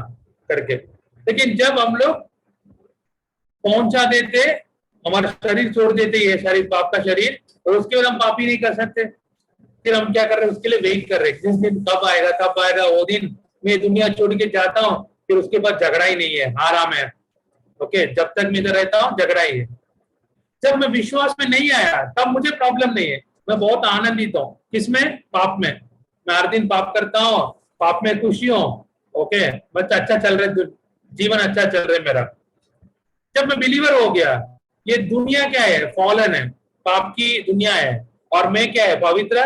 करके। लेकिन जब हम लोग पहुंचा देते, हमारा शरीर छोड़ देते, ये शरीर पाप का शरीर, और उसके बाद हम पाप ही नहीं कर सकते। फिर हम क्या कर रहे हैं? उसके लिए वेट कर रहे हैं, जिस दिन कब आएगा वो दिन मैं दुनिया छोड़ के जाता हूँ, फिर उसके बाद झगड़ा ही नहीं है, आराम है। ओके, जब तक मैं इधर रहता हूँ झगड़ा ही है। जब मैं विश्वास में नहीं आया तब मुझे प्रॉब्लम नहीं है, मैं बहुत आनंदित हूँ। किसमें? पाप में। मैं हर दिन पाप करता हूँ, पाप में खुशी हूँ। ओके, बस अच्छा चल रहा है, जीवन अच्छा चल रहा है मेरा। जब मैं बिलीवर हो गया, ये दुनिया क्या है? फॉलन है, पाप की दुनिया है, और मैं क्या है? पवित्र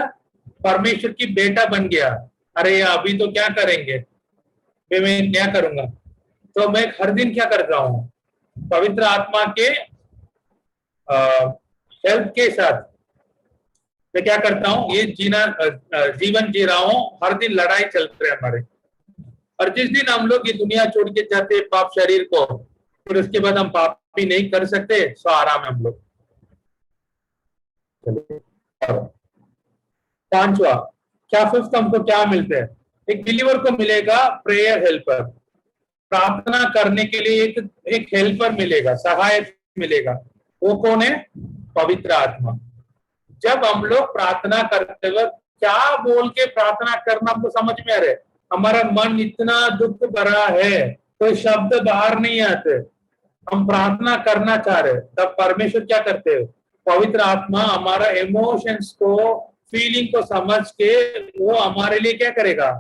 परमेश्वर की बेटा बन गया। अरे अभी तो क्या करेंगे, मैं क्या करूंगा? तो मैं हर दिन क्या करता हूँ? पवित्र आत्मा के हेल्प के साथ मैं क्या करता हूँ? ये जीवन जी रहा हूँ। हर दिन लड़ाई चल रही है हमारे, और जिस दिन हम लोग ये दुनिया छोड़ के जाते हैं पाप शरीर को, फिर उसके बाद हम पाप भी नहीं कर सकते, सो आराम है हम लोग। पांचवा, क्या फिफ्थ हमको क्या मिलते हैं? एक बिलीवर को मिलेगा प्रेयर हेल्पर, प्रार्थना करने के लिए एक हेल्पर मिलेगा, सहायक मिलेगा। वो कौन है? पवित्र आत्मा। जब हम लोग प्रार्थना करते वक्त क्या बोल के प्रार्थना करना हमको समझ में आ रहा है, हमारा मन इतना दुख भरा है तो शब्द बाहर नहीं आते, हम प्रार्थना करना चाह रहे, तब परमेश्वर क्या करते हैं? पवित्र आत्मा हमारा इमोशंस को, फीलिंग को समझ के वो हमारे लिए क्या करेगा?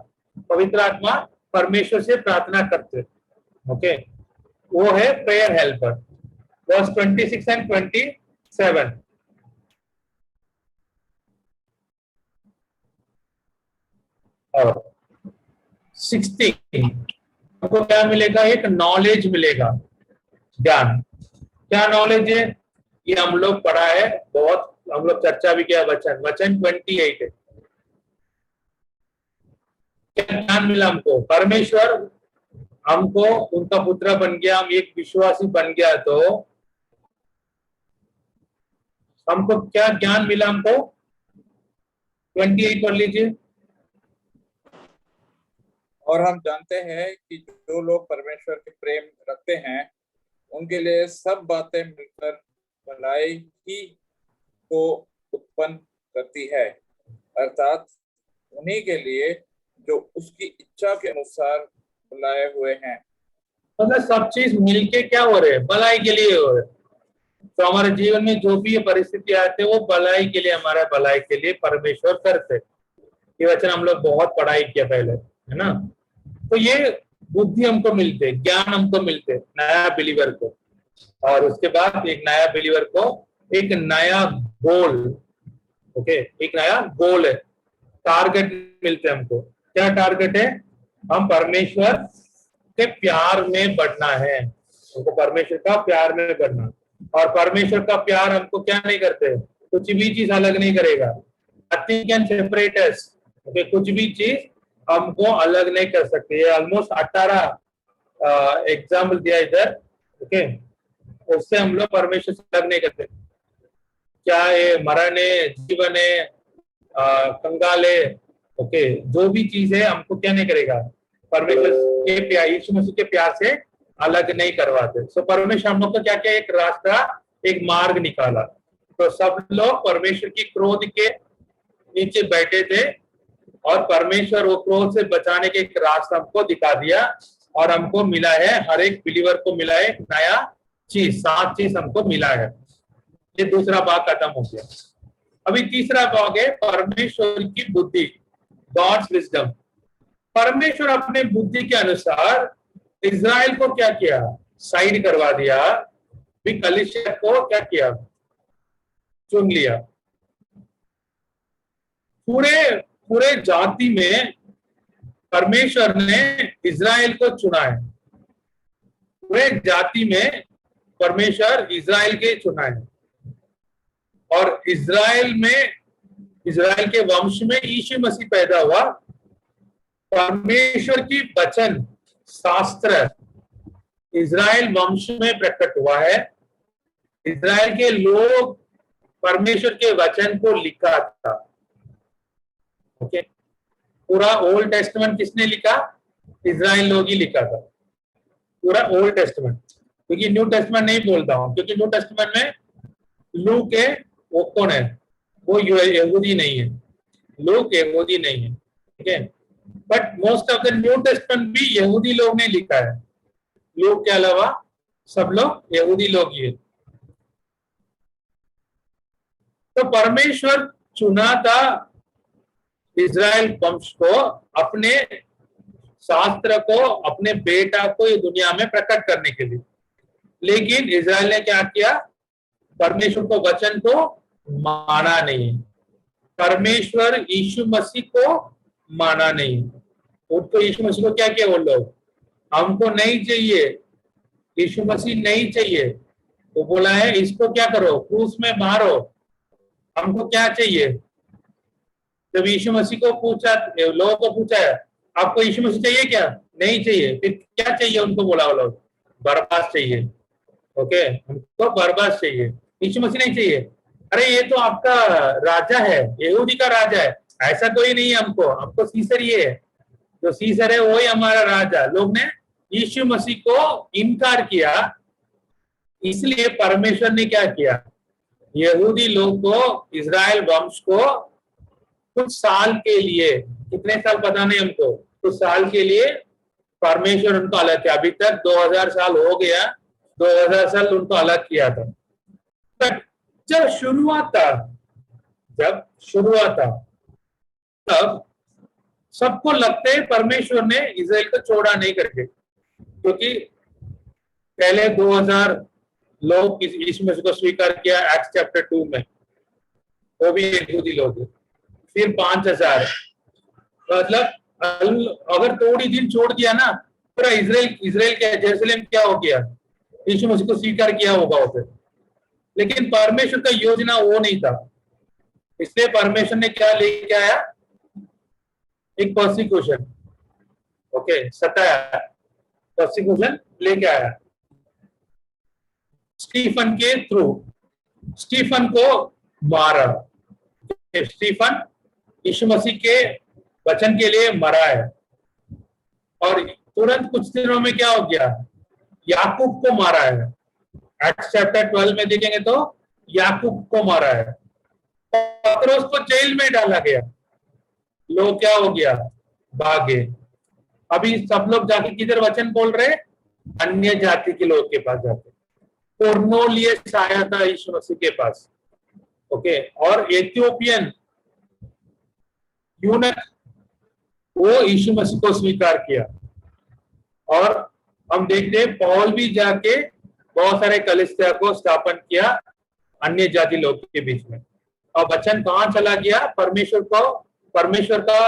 पवित्र आत्मा परमेश्वर से प्रार्थना करते। ओके, वो है प्रेयर हेल्पर। Verse 26 and 27। और 16 हमको क्या मिलेगा? एक नॉलेज मिलेगा, ज्ञान। क्या नॉलेज है? ये हम लोग पढ़ा है बहुत, हम लोग चर्चा भी किया। वचन 28 है। क्या ज्ञान मिला हमको? परमेश्वर हमको उनका पुत्र बन गया, हम एक विश्वासी बन गया, तो हमको क्या ज्ञान मिला? हमको 28 पढ़ लीजिए। और हम जानते हैं कि जो लोग परमेश्वर के प्रेम रखते हैं उनके लिए सब बातें मिलकर भलाई ही को उत्पन्न करती है, अर्थात उन्हीं के लिए जो उसकी इच्छा के अनुसार बुलाए हुए हैं। मतलब सब चीज मिलके क्या हो रहे हैं? भलाई के लिए हो रहे। तो हमारे जीवन में जो भी परिस्थिति आते हैं वो भलाई के लिए, हमारा भलाई के लिए परमेश्वर करते। ये वचन हम लोग बहुत पढ़ाई किया पहले, है ना? तो ये बुद्धि हमको मिलते, ज्ञान हमको मिलते नया बिलीवर को। और उसके बाद एक नया बिलीवर को एक नया गोल, ओके, एक नया गोल है, टारगेट मिलते हमको। क्या टारगेट है? हम परमेश्वर के प्यार में बढ़ना है, हमको परमेश्वर का प्यार में बढ़ना। और परमेश्वर का प्यार हमको क्या नहीं करते? कुछ भी चीज अलग नहीं करेगा। Nothing can separate us. Okay, कुछ भी चीज हमको अलग नहीं कर सकते। ये ऑलमोस्ट 18 एग्जाम्पल दिया इधर। ओके, उससे हम लोग परमेश्वर से अलग नहीं करते। क्या है? मरण है, जीवन है, कंगाल है। ओके, जो भी चीज है हमको क्या नहीं करेगा? परमेश्वर के प्यार, यीशु मसीह के प्यार से अलग नहीं करवाते। सो परमेश्वर हम लोग को क्या क्या एक रास्ता, एक मार्ग निकाला। तो सब लोग परमेश्वर की क्रोध के नीचे बैठे थे, और परमेश्वर वो क्रोध से बचाने के एक रास्ता हमको दिखा दिया। और हमको मिला है, हर एक बिलीवर को मिला है नया चीज, 7 चीज हमको मिला है। ये दूसरा भाग खत्म हो गया। अभी तीसरा भाग है परमेश्वर की बुद्धि, गॉड्स विजडम। परमेश्वर अपने बुद्धि के अनुसार इज़राइल को क्या किया? साइड करवा दिया, भी कलीसिया को क्या किया? चुन लिया। पूरे जाति में परमेश्वर ने इज़राइल को चुना है। पूरे जाति में परमेश्वर इज़राइल के चुना है। और इज़राइल के वंश में यीशु मसीह पैदा हुआ। परमेश्वर की वचन, शास्त्र इज़राइल वंश में प्रकट हुआ है। इज़राइल के लोग परमेश्वर के वचन को लिखा था। ओके, पूरा ओल्ड टेस्टमेंट किसने लिखा? इज़राइल लोग ही लिखा था, पूरा ओल्ड टेस्टमेंट। क्योंकि न्यू टेस्टमेंट नहीं बोलता हूं, क्योंकि न्यू टेस्टमेंट में लूक है, वो कौन है? वो यहूदी नहीं है। लूक यहूदी नहीं है, ठीक है? But most of the new testament भी यहूदी लोग ने लिखा है, लूक के अलावा सब लोग यहूदी लोग ही है। तो परमेश्वर चुना था इज़राइल वंश को, अपने शास्त्र को, अपने बेटा को ये दुनिया में प्रकट करने के लिए। लेकिन इज़राइल ने क्या किया? परमेश्वर को वचन को माना नहीं, परमेश्वर यीशु मसीह को माना नहीं। उनको यीशु मसीह को क्या किया? वो लोग हमको नहीं चाहिए, यीशु मसीह नहीं चाहिए, वो बोला है इसको क्या करो, क्रूस में मारो, हमको क्या चाहिए? जब यीशु मसीह को पूछा, लोगों को पूछा है आपको यीशु मसीह चाहिए क्या? नहीं चाहिए। फिर क्या चाहिए उनको? बोला वो लोग बरअब्बास चाहिए। ओके, हमको बरअब्बास चाहिए, यीशु मसीह नहीं चाहिए। अरे ये तो आपका राजा है, यहूदी का राजा है, ऐसा कोई नहीं है हमको सीसर ही है, जो सीसर है वही हमारा राजा। लोग ने यीशु मसीह को इनकार किया, इसलिए परमेश्वर ने क्या किया? यहूदी लोग को, इज़राइल वंश को कुछ साल के लिए, कितने साल पता नहीं हमको, कुछ साल के लिए परमेश्वर उनको अलग किया। अभी तक 2000 साल हो गया, 2000 साल उनको अलग किया था। बट जब शुरुआत था तब सबको लगता है परमेश्वर ने इज़राइल को छोड़ा नहीं करके, क्योंकि पहले 2000 लोग यीशु मसीह को स्वीकार किया एक्ट्स चैप्टर 2 में, वो भी यहूदी लोग। फिर 5000, मतलब अगर थोड़ी दिन छोड़ दिया ना, पूरा इज़राइल क्या, जेरूसलम क्या हो गया? यीशु मसीह को स्वीकार किया होगा उसे। लेकिन परमेश्वर का योजना वो नहीं था, इसलिए परमेश्वर ने क्या लेके आया? एक पर्सिक्यूशन, ओके, सताया, पर्सिक्यूशन लेके आया स्टीफन के थ्रू। स्टीफन को मारा, स्टीफन यीशु मसीह के वचन के लिए मरा है। और तुरंत कुछ दिनों में क्या हो गया? याकूब को मारा है। एक्ट्स चैप्टर 12 में देखेंगे तो याकूब को मारा है। पतरस को जेल में डाला गया, लोग क्या हो गया? भागे। अभी सब लोग जाके किधर वचन बोल रहे? अन्य जाति के लोग के पास जाते। कोर्नेलियस आया था यीशु मसीह के पास, ओके, और इथियोपियन यूनक, वो यीशु मसीह को स्वीकार किया। और हम देखते हैं पौल भी जाके बहुत सारे कलीसिया को स्थापन किया अन्य जाति लोग के बीच में। और वचन कहाँ चला गया? परमेश्वर का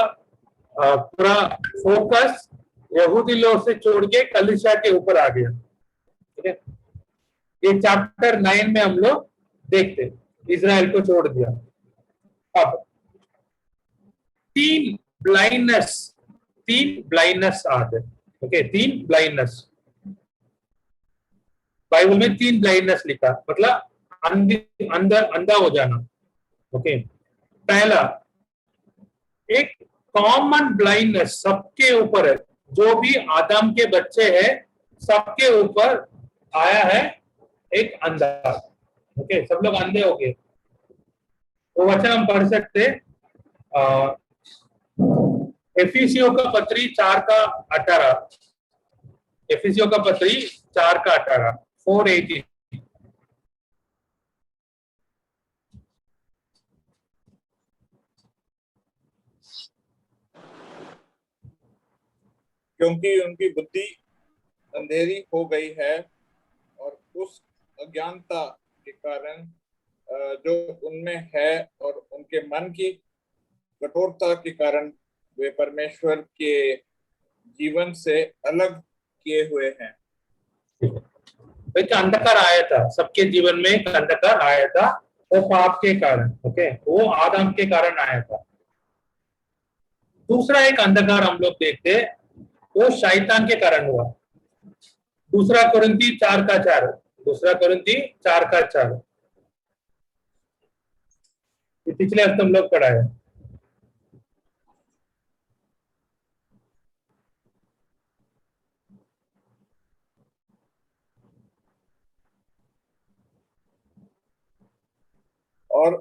पूरा फोकस यहूदी लोग से छोड़ के कलीसिया के ऊपर आ गया। ठीक है, ये चैप्टर 9 में हम लोग देखते, इज़राइल को छोड़ दिया। अब तीन ब्लाइंडनेस आते, ओके, 3 ब्लाइंडनेस बाइबल में, 3 ब्लाइंडनेस लिखा, मतलब अंधा हो जाना। ओके, पहला एक कॉमन ब्लाइंडनेस सबके ऊपर है, जो भी आदम के बच्चे हैं सबके ऊपर आया है एक अंधा। ओके, सब लोग अंधे हो गए। वो वचन हम पढ़ सकते एफिसियों का पत्री 4:18, एफिसियों का पत्री 4:18, 4:18। क्योंकि उनकी बुद्धि अंधेरी हो गई है और उस अज्ञानता के कारण जो उनमें है, और उनके मन की कठोरता के कारण वे परमेश्वर के जीवन से अलग किए हुए हैं। एक अंधकार आया था सबके जीवन में, एक अंधकार आया था, वो पाप के कारण, ओके, वो आदम के कारण आया था। दूसरा एक अंधकार हम लोग देखते, वो शैतान के कारण हुआ। दूसरा कुरिन्थी 4:4, दूसरा कुरिन्थी 4:4, पिछले हफ्ते हम लोग पढ़ा है। और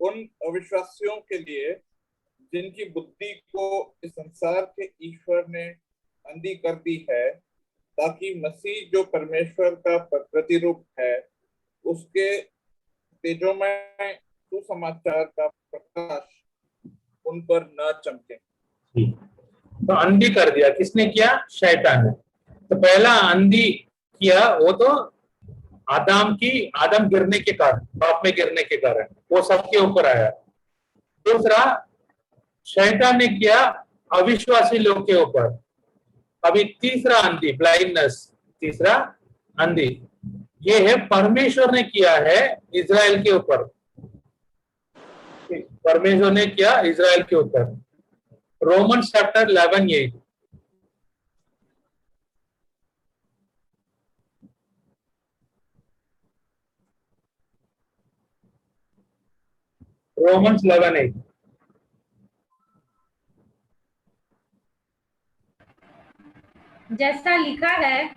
उन अविश्वासियों के लिए जिनकी बुद्धि को इस संसार के ईश्वर ने अंधी कर दी है, ताकि मसीह जो परमेश्वर का प्रतिरूप है उसके तेजोमय सुसमाचार का प्रकाश उन पर न चमके। तो अंधी कर दिया किसने किया? शैतान ने। तो पहला अंधी किया वो तो आदम गिरने के कारण, पाप में गिरने के कारण वो सबके ऊपर आया। दूसरा शैतान ने किया अविश्वासी लोग के ऊपर। अभी तीसरा अंधी, ब्लाइंडनेस, तीसरा अंधी ये है परमेश्वर ने किया है इजराइल के ऊपर। परमेश्वर ने किया इजराइल के ऊपर। Romans chapter 11:8। रोमन्स 11:8। जैसा लिखा है,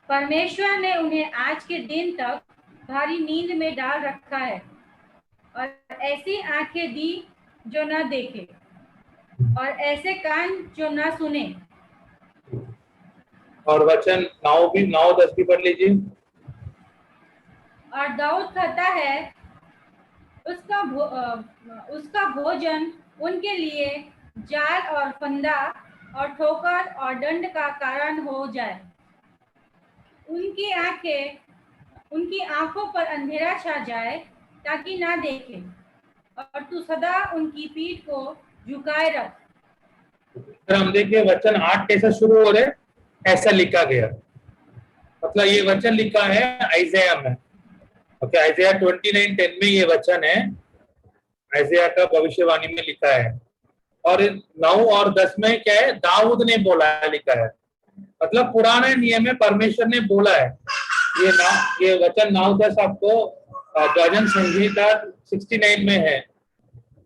परमेश्वर ने उन्हें आज के दिन तक भारी नींद में डाल रखा है और ऐसी आंखें दी जो न देखे और ऐसे कान जो न सुने। और वचन 9:10 भी पढ़ लीजिए। और दाऊद कहता है, उसका भोजन उनके लिए जाल और फंदा और ठोकर और दंड का कारण हो जाए। उनकी आंखों पर अंधेरा छा जाए ताकि ना देखें, और तू सदा उनकी पीठ को झुकाए रख। हम देखिए वचन 8 कैसे शुरू हो रहे, ऐसा लिखा गया। मतलब ये वचन लिखा है आइज़ाया में। ओके, आइज़ाया 29:10 में ये वचन है, आइज़ाया का भविष्यवाणी में लिखा है। और 9 और 10 में क्या है? दाऊद ने बोला है, लिखा है। मतलब पुराने नियम में परमेश्वर ने बोला है। ये वचन 9-10 आपको भजन संहिता 69 में है।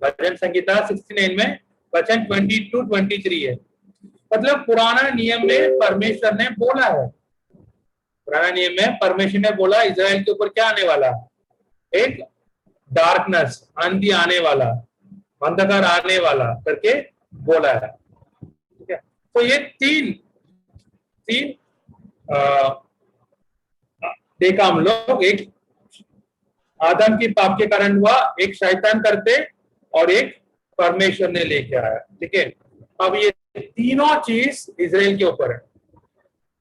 भजन संहिता 69 में वचन 22-23 है। मतलब पुराना नियम में परमेश्वर ने बोला है। पुराना नियम में परमेश्वर ने बोला इजराइल के ऊपर क्या आने वाला, एक डार्कनेस, अंधी आने वाला, अंधकार आने वाला करके बोला है। ठीक है, तो ये तीन देखा हम लोग। एक आदम की पाप के कारण हुआ, एक शैतान करते, और एक परमेश्वर ने लेके आया। ठीक है, अब ये तीनों चीज इजराइल के ऊपर है।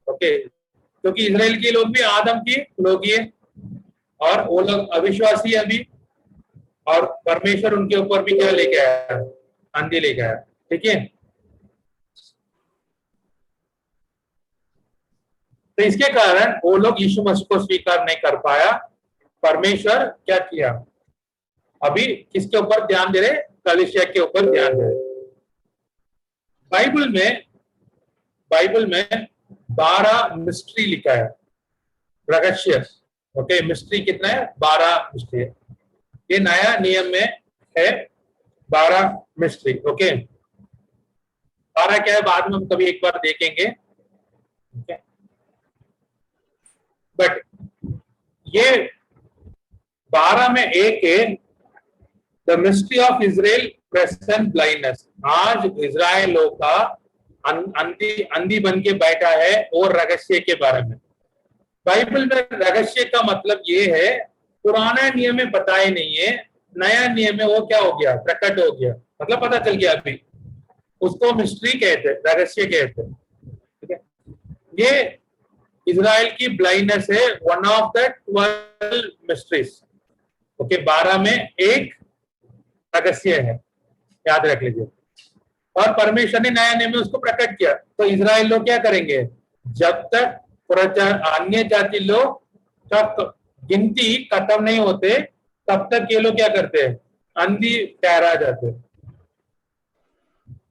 ओके, क्योंकि इजराइल के लोग भी आदम की लोग ही है और वो लोग अविश्वासी है अभी, और परमेश्वर उनके ऊपर भी क्या लेके आया? अंधी लेके आया। ठीक है, तो इसके कारण वो लोग यीशु मसीह को स्वीकार नहीं कर पाया। परमेश्वर क्या किया? अभी किसके ऊपर ध्यान दे रहे? कलीसिया के ऊपर ध्यान दे रहे। बाइबल में 12 मिस्ट्री लिखा है, रहस्य। ओके, मिस्ट्री कितना है? 12 मिस्ट्री है। ये नया नियम में है 12 मिस्ट्री। ओके, 12 क्या है बाद में हम कभी एक बार देखेंगे। ओके, बट ये 12 में एक है the mystery of Israel present blindness. आज इजराइल लोग का अंधी बन के बैठा है और रहस्य के बारे में। बाइबल में रहस्य का मतलब ये है, पुराना नियम में बताए नहीं है, नया नियम में वो क्या हो गया? प्रकट हो गया, मतलब पता चल गया। अभी उसको मिस्ट्री कहते, रहस्य कहते। ठीक है, ये इजराइल की ब्लाइंडनेस है, one of the 12 mysteries. Okay, 12 में एक रहस्य है, याद रख लीजिए। और परमेश्वर ने नया नियम में उसको प्रकट किया। तो इजराइल लोग क्या करेंगे? जब तक अन्य जाति लोग का गिनती खत्म नहीं होते, तब तक ये लोग क्या करते हैं? अंधी ठहरा जाते।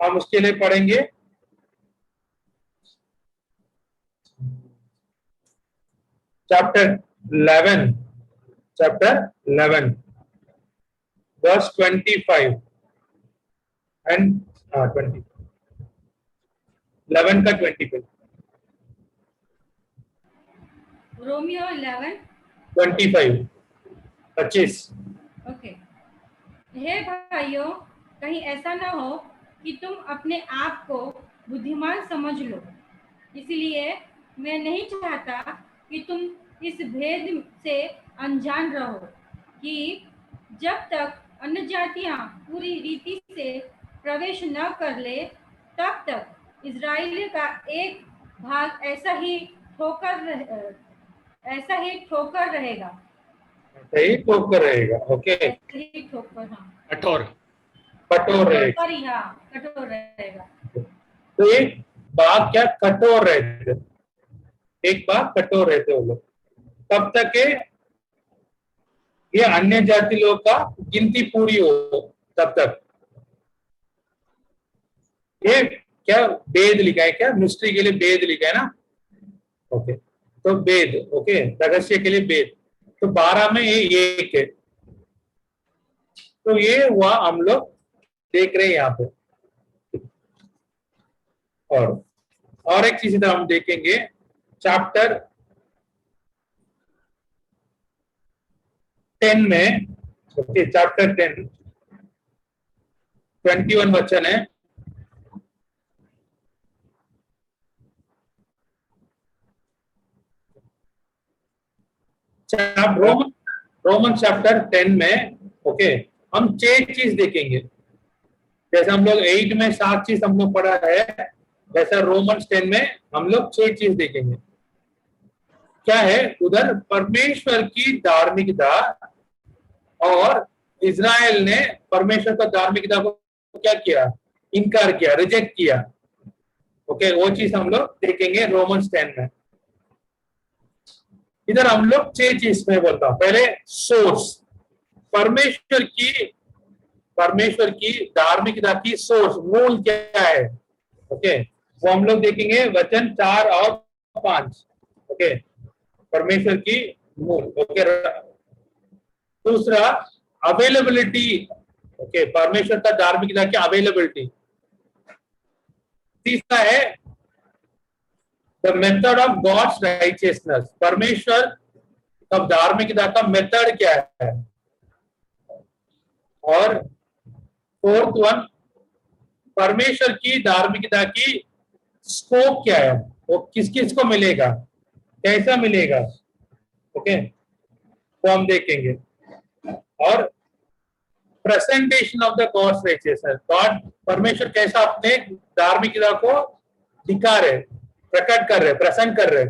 हम उसके लिए पढ़ेंगे चैप्टर 11 verse 25 and 20, 11 का 25, रोमियो 25। ओके। हे भाइयों, कहीं ऐसा ना हो कि तुम अपने आप को बुद्धिमान समझ लो। इसलिए मैं नहीं चाहता कि तुम इस भेद से अनजान रहो कि जब तक अन्य जातियां पूरी रीति से प्रवेश न कर ले, तब तक इजराइल का एक भाग ऐसा ही ठोकर रहेगा। सही ठोकर रहेगा। ओके, ऐसे ही ठोकर, हाँ, कठोर। कठोर रहेगा। ठोकर ही, हाँ, कठोर रहेगा। तो एक बाग क्या कठोर रहते, एक बाग कठोर रहते वो लोग, तब तक ये अन्य जाति लोग का गिनती पूरी हो, तब तक। ये क्या वेद लिखा है, क्या मिस्ट्री के लिए वेद लिखा है ना। ओके, तो वेद, ओके, रहस्य के लिए वेद। तो 12 में ये एक है। तो ये हुआ, हम लोग देख रहे हैं यहाँ पे। और एक चीज इधर हम देखेंगे, चैप्टर 10 में, ओके, चैप्टर 10 21 वचन है। रोमन चैप्टर 10 में, ओके, हम 6 चीज देखेंगे। जैसे हम लोग 8 में 7 चीज हम लोग पढ़ा है, वैसा रोमन 10 में हम लोग 6 चीज देखेंगे। क्या है उधर? परमेश्वर की धार्मिकता, और इजराइल ने परमेश्वर का धार्मिकता को क्या किया? इनकार किया, रिजेक्ट किया। ओके, वो चीज हम लोग देखेंगे रोमन 10 में। इधर हम लोग 6 चीज में बोलता हूं। पहले सोर्स, परमेश्वर की धार्मिकता की सोर्स, मूल क्या है? ओके, वो हम लोग देखेंगे वचन 4 और 5। ओके, परमेश्वर की मूल। ओके, दूसरा अवेलेबिलिटी। ओके, परमेश्वर का धार्मिकता की अवेलेबिलिटी। तीसरा है the method of God's righteousness, परमेश्वर का धार्मिकता का मेथड क्या है। और फोर्थ वन, परमेश्वर की धार्मिकता की स्कोप क्या है, वो किस किस को मिलेगा, कैसा मिलेगा। ओके, वो हम देखेंगे। और presentation of the gods righteousness, God, परमेश्वर कैसा अपने धार्मिकता को दिखा रहे, प्रकट कर रहे, प्रेजेंट कर रहे।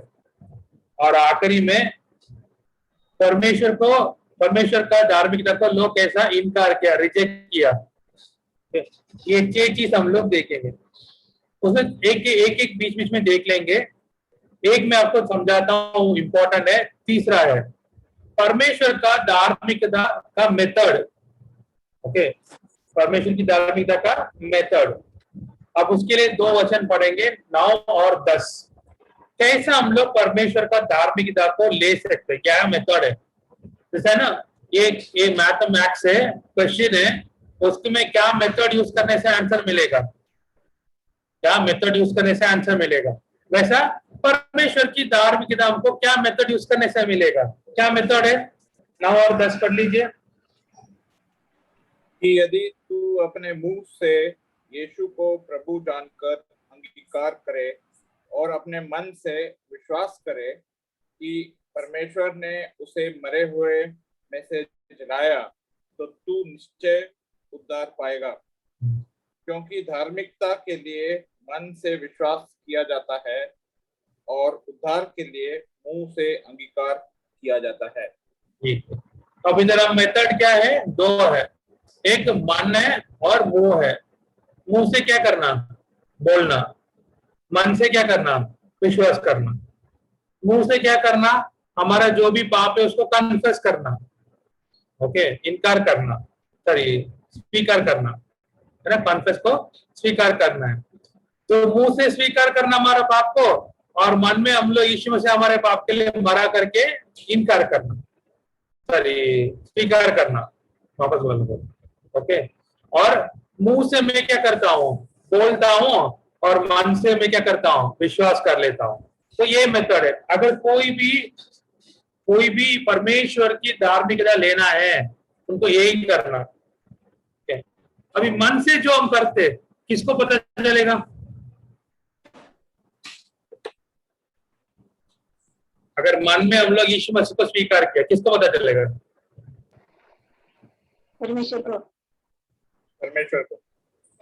और आखिरी में परमेश्वर का धार्मिकता को लोग कैसा इनकार किया, रिजेक्ट किया। ये 6 चीज हम लोग देखेंगे। उसमें एक बीच में देख लेंगे। एक मैं आपको समझाता हूँ, इंपॉर्टेंट है। तीसरा है परमेश्वर का धार्मिकता का मेथड। ओके, परमेश्वर की धार्मिकता का मेथड। अब उसके लिए 2 वचन पढ़ेंगे, 9 और 10। कैसा हम लोग परमेश्वर का धार्मिकता को ले सकते, क्या मेथड है। जैसा है ना, ये मैथमेटिक्स है, क्वेश्चन है, उसमें क्या मेथड यूज करने से आंसर मिलेगा, क्या मेथड यूज करने से आंसर मिलेगा। वैसा परमेश्वर की धार्मिकता हमको क्या मेथड यूज करने से मिलेगा, क्या मेथड है। 9 और 10 पढ़ लीजिए। कि यदि तू अपने मुंह से यीशु को प्रभु जानकर अंगीकार करे और अपने मन से विश्वास करे कि परमेश्वर ने उसे मरे हुए में से जलाया, तो तू निश्चय उद्धार पाएगा। क्योंकि धार्मिकता के लिए मन से विश्वास किया जाता है और उद्धार के लिए मुंह से अंगीकार किया जाता है। अब इधर अब मेथड क्या है? 2 है, एक मन है और मुंह है। मुंह से क्या करना? बोलना। मन से क्या करना? विश्वास करना। मुंह से क्या करना? हमारा जो भी पाप है उसको कन्फेस करना। ओके, इनकार करना, सॉरी, स्वीकार करना है ना, कन्फेस को स्वीकार करना है। तो मुंह से स्वीकार करना हमारा पाप को, और मन में हम लोग यीशु मसीह हमारे पाप के लिए मरा करके इनकार करना, सॉरी, स्वीकार करना, वापस बोलना। ओके, और मुंह से मैं क्या करता हूँ? बोलता हूँ, और मन से मैं क्या करता हूँ? विश्वास कर लेता हूँ। तो ये मेथड है। अगर कोई भी परमेश्वर की धार्मिकता लेना है, उनको यही करना। अभी मन से जो हम करते किसको पता चलेगा? अगर मन में हम लोग यीशु मसीह को स्वीकार किया, किसको पता चलेगा? परमेश्वर को। परमेश्वर को।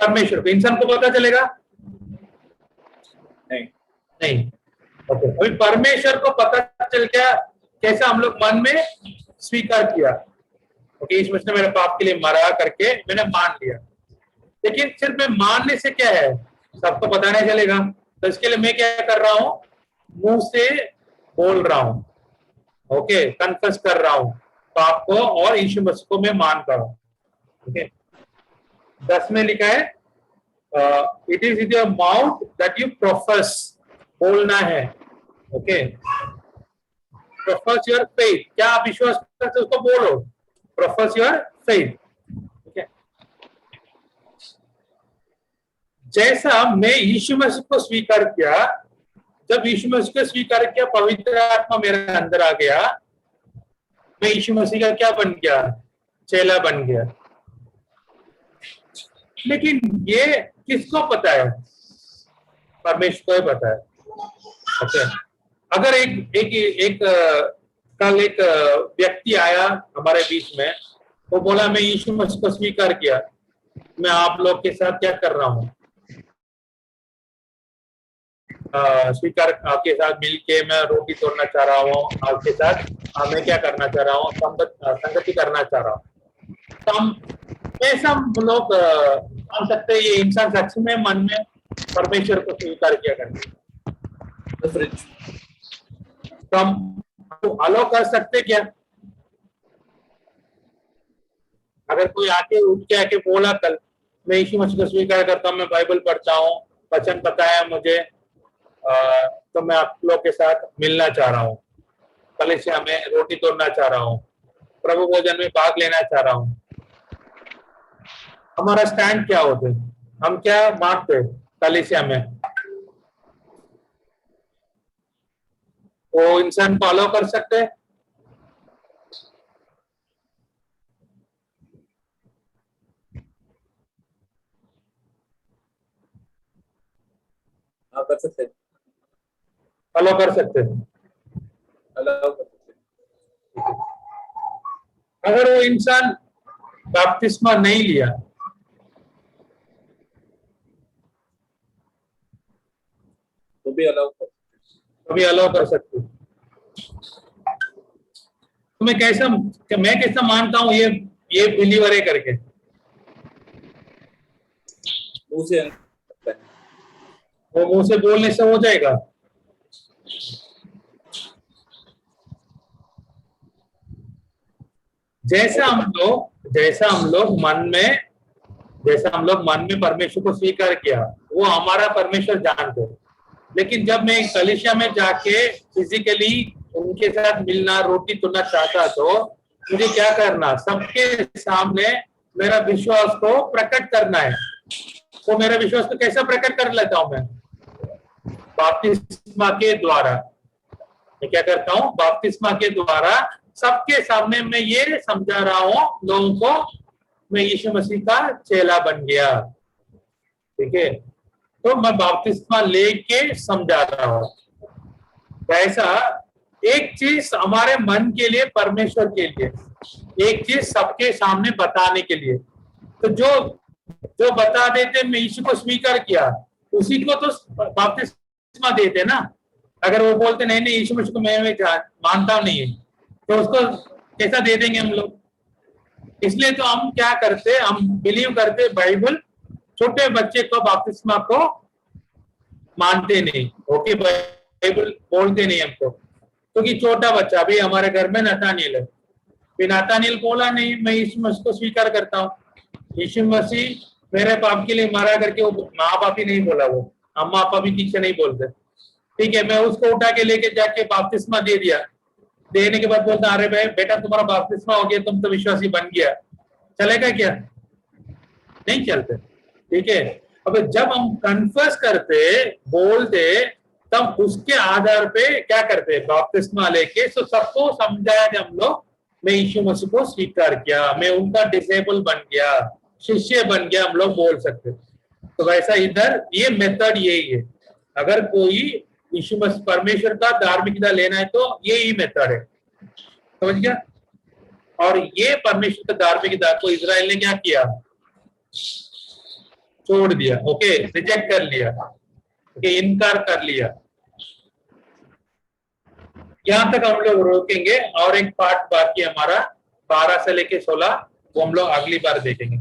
परमेश्वर को। इंसान को पता चलेगा? नहीं। ओके, अभी परमेश्वर को पता चल गया कैसा? हम लोग मन में स्वीकार किया, ओके, यीशु मसीह ने मेरे पाप के लिए मरा करके मैंने मान लिया। लेकिन सिर्फ मैं मानने से क्या है, सबको पता नहीं चलेगा। तो इसके लिए मैं क्या कर रहा हूँ? मुंह से बोल रहा हूँ, ओके, कन्फेस कर रहा हूँ पाप को और यीशु मसीह को मैं मानता हूँ। ओके, 10 में लिखा है it is in your mouth that you profess, बोलना है, ओके, प्रोफेस योर फेथ। क्या आप विश्वास करते उसको बोलो, प्रोफेस योर फेथ। ओके, जैसा मैं यीशु मसीह को स्वीकार किया, जब यीशु मसीह को स्वीकार किया पवित्र आत्मा मेरे अंदर आ गया, मैं यीशु मसीह का क्या बन गया? चेला बन गया। लेकिन ये किसको पता है? परमेश्वर को पता है। ओके, अगर एक कल एक व्यक्ति आया हमारे बीच में, वो बोला मैं यीशु मसीह को स्वीकार किया, मैं आप लोग के साथ क्या कर रहा हूँ, स्वीकार आपके साथ मिलके मैं रोटी तोड़ना चाह रहा हूँ, आपके साथ मैं क्या करना चाह रहा हूँ, संगति करना चाह रहा हूँ। तो हम ऐसा लोग मान सकते हैं ये इंसान सच में मन में परमेश्वर को स्वीकार किया करते, तो हम अलो कर सकते क्या? अगर कोई आके उठ के आके बोला कल मैं यीशु मसीह को स्वीकार करता हूँ, मैं बाइबल पढ़ता हूँ, वचन पता है मुझे, तो मैं आप लोग के साथ मिलना चाह रहा हूँ, कलीसिया में रोटी तोड़ना चाह रहा हूँ, प्रभु भोजन में भाग लेना चाह रहा हूँ, हमारा स्टैंड क्या होते? हम क्या मानते कलीसिया में? वो इंसान को अलाउ कर सकते हैं? कर सकते, अलाउ कर सकते हैं। अलाउ कर सकते। अगर वो इंसान बपतिस्मा नहीं लिया, तो भी अलाउ कर, कभी अलाउ कर सकते। तो मैं कैसा मानता हूँ ये बिलीवर है करके? मुंह से, वो मुंह से बोलने से हो जाएगा? जैसा हम लोग मन में परमेश्वर को स्वीकार किया, वो हमारा परमेश्वर जानते। लेकिन जब मैं कलीसिया में जाके फिजिकली उनके साथ मिलना, रोटी तोड़ना चाहता, तो मुझे क्या करना? सबके सामने मेरा विश्वास को प्रकट करना है। तो मेरा विश्वास को कैसा प्रकट कर लेता हूं मैं? बपतिस्मा के द्वारा। मैं क्या करता हूँ? बपतिस्मा के द्वारा सबके सामने मैं ये समझा रहा हूँ लोगों को, मैं यीशु मसीह का चेला बन गया। ठीक है, तो मैं बपतिस्मा लेके समझा रहा हूँ। ऐसा एक चीज हमारे मन के लिए, परमेश्वर के लिए, एक चीज सबके सामने बताने के लिए। तो जो बता देते मैं यीशु को स्वीकार किया, उसी को तो बपतिस्मा देते ना। अगर वो बोलते नहीं यीशु मसीह को मैं मानता नहीं है, तो उसको कैसा दे देंगे हम लोग? इसलिए तो हम क्या करते, हम बिलीव करते बाइबल, छोटे बच्चे को बपतिस्मा को मानते नहीं, ओके, बाइबल बोलते नहीं हमको, क्योंकि छोटा बच्चा भी हमारे घर में नतानियल है, फिर नतानियल बोला नहीं मैं यीशु मसीह को स्वीकार करता हूँ, यीशु मसीह मेरे पाप के लिए मारा करके, वो माँ बाप ही नहीं बोला, वो अम्मा पापा भी ठीक से नहीं बोलते। ठीक है, मैं उसको उठा के लेके जाके बपतिस्मा दे दिया, देने के बाद बोलता अरे भाई बेटा तुम्हारा बपतिस्मा हो गया, तुम तो विश्वासी बन गया, चलेगा क्या? नहीं चलते। ठीक है, अब जब हम कन्फेस करते, बोलते, तब उसके आधार पे क्या करते? बपतिस्मा लेके तो सबको समझाया हम लोग, मैं यीशु मसीह को स्वीकार किया, मैं उनका डिसेबल बन गया, शिष्य बन गया, हम लोग बोल सकते। तो वैसा इधर ये मेथड यही है। अगर कोई यीशु मसीह परमेश्वर का धार्मिकता लेना है तो यही मेथड है, समझ गया। और ये परमेश्वर का धार्मिकता को इजराइल ने क्या किया, छोड़ दिया, ओके, रिजेक्ट कर लिया, ओके, इनकार कर लिया। यहां तक हम लोग रोकेंगे और एक पार्ट बाकी हमारा 12 से लेके 16, वो हम लोग अगली बार देखेंगे।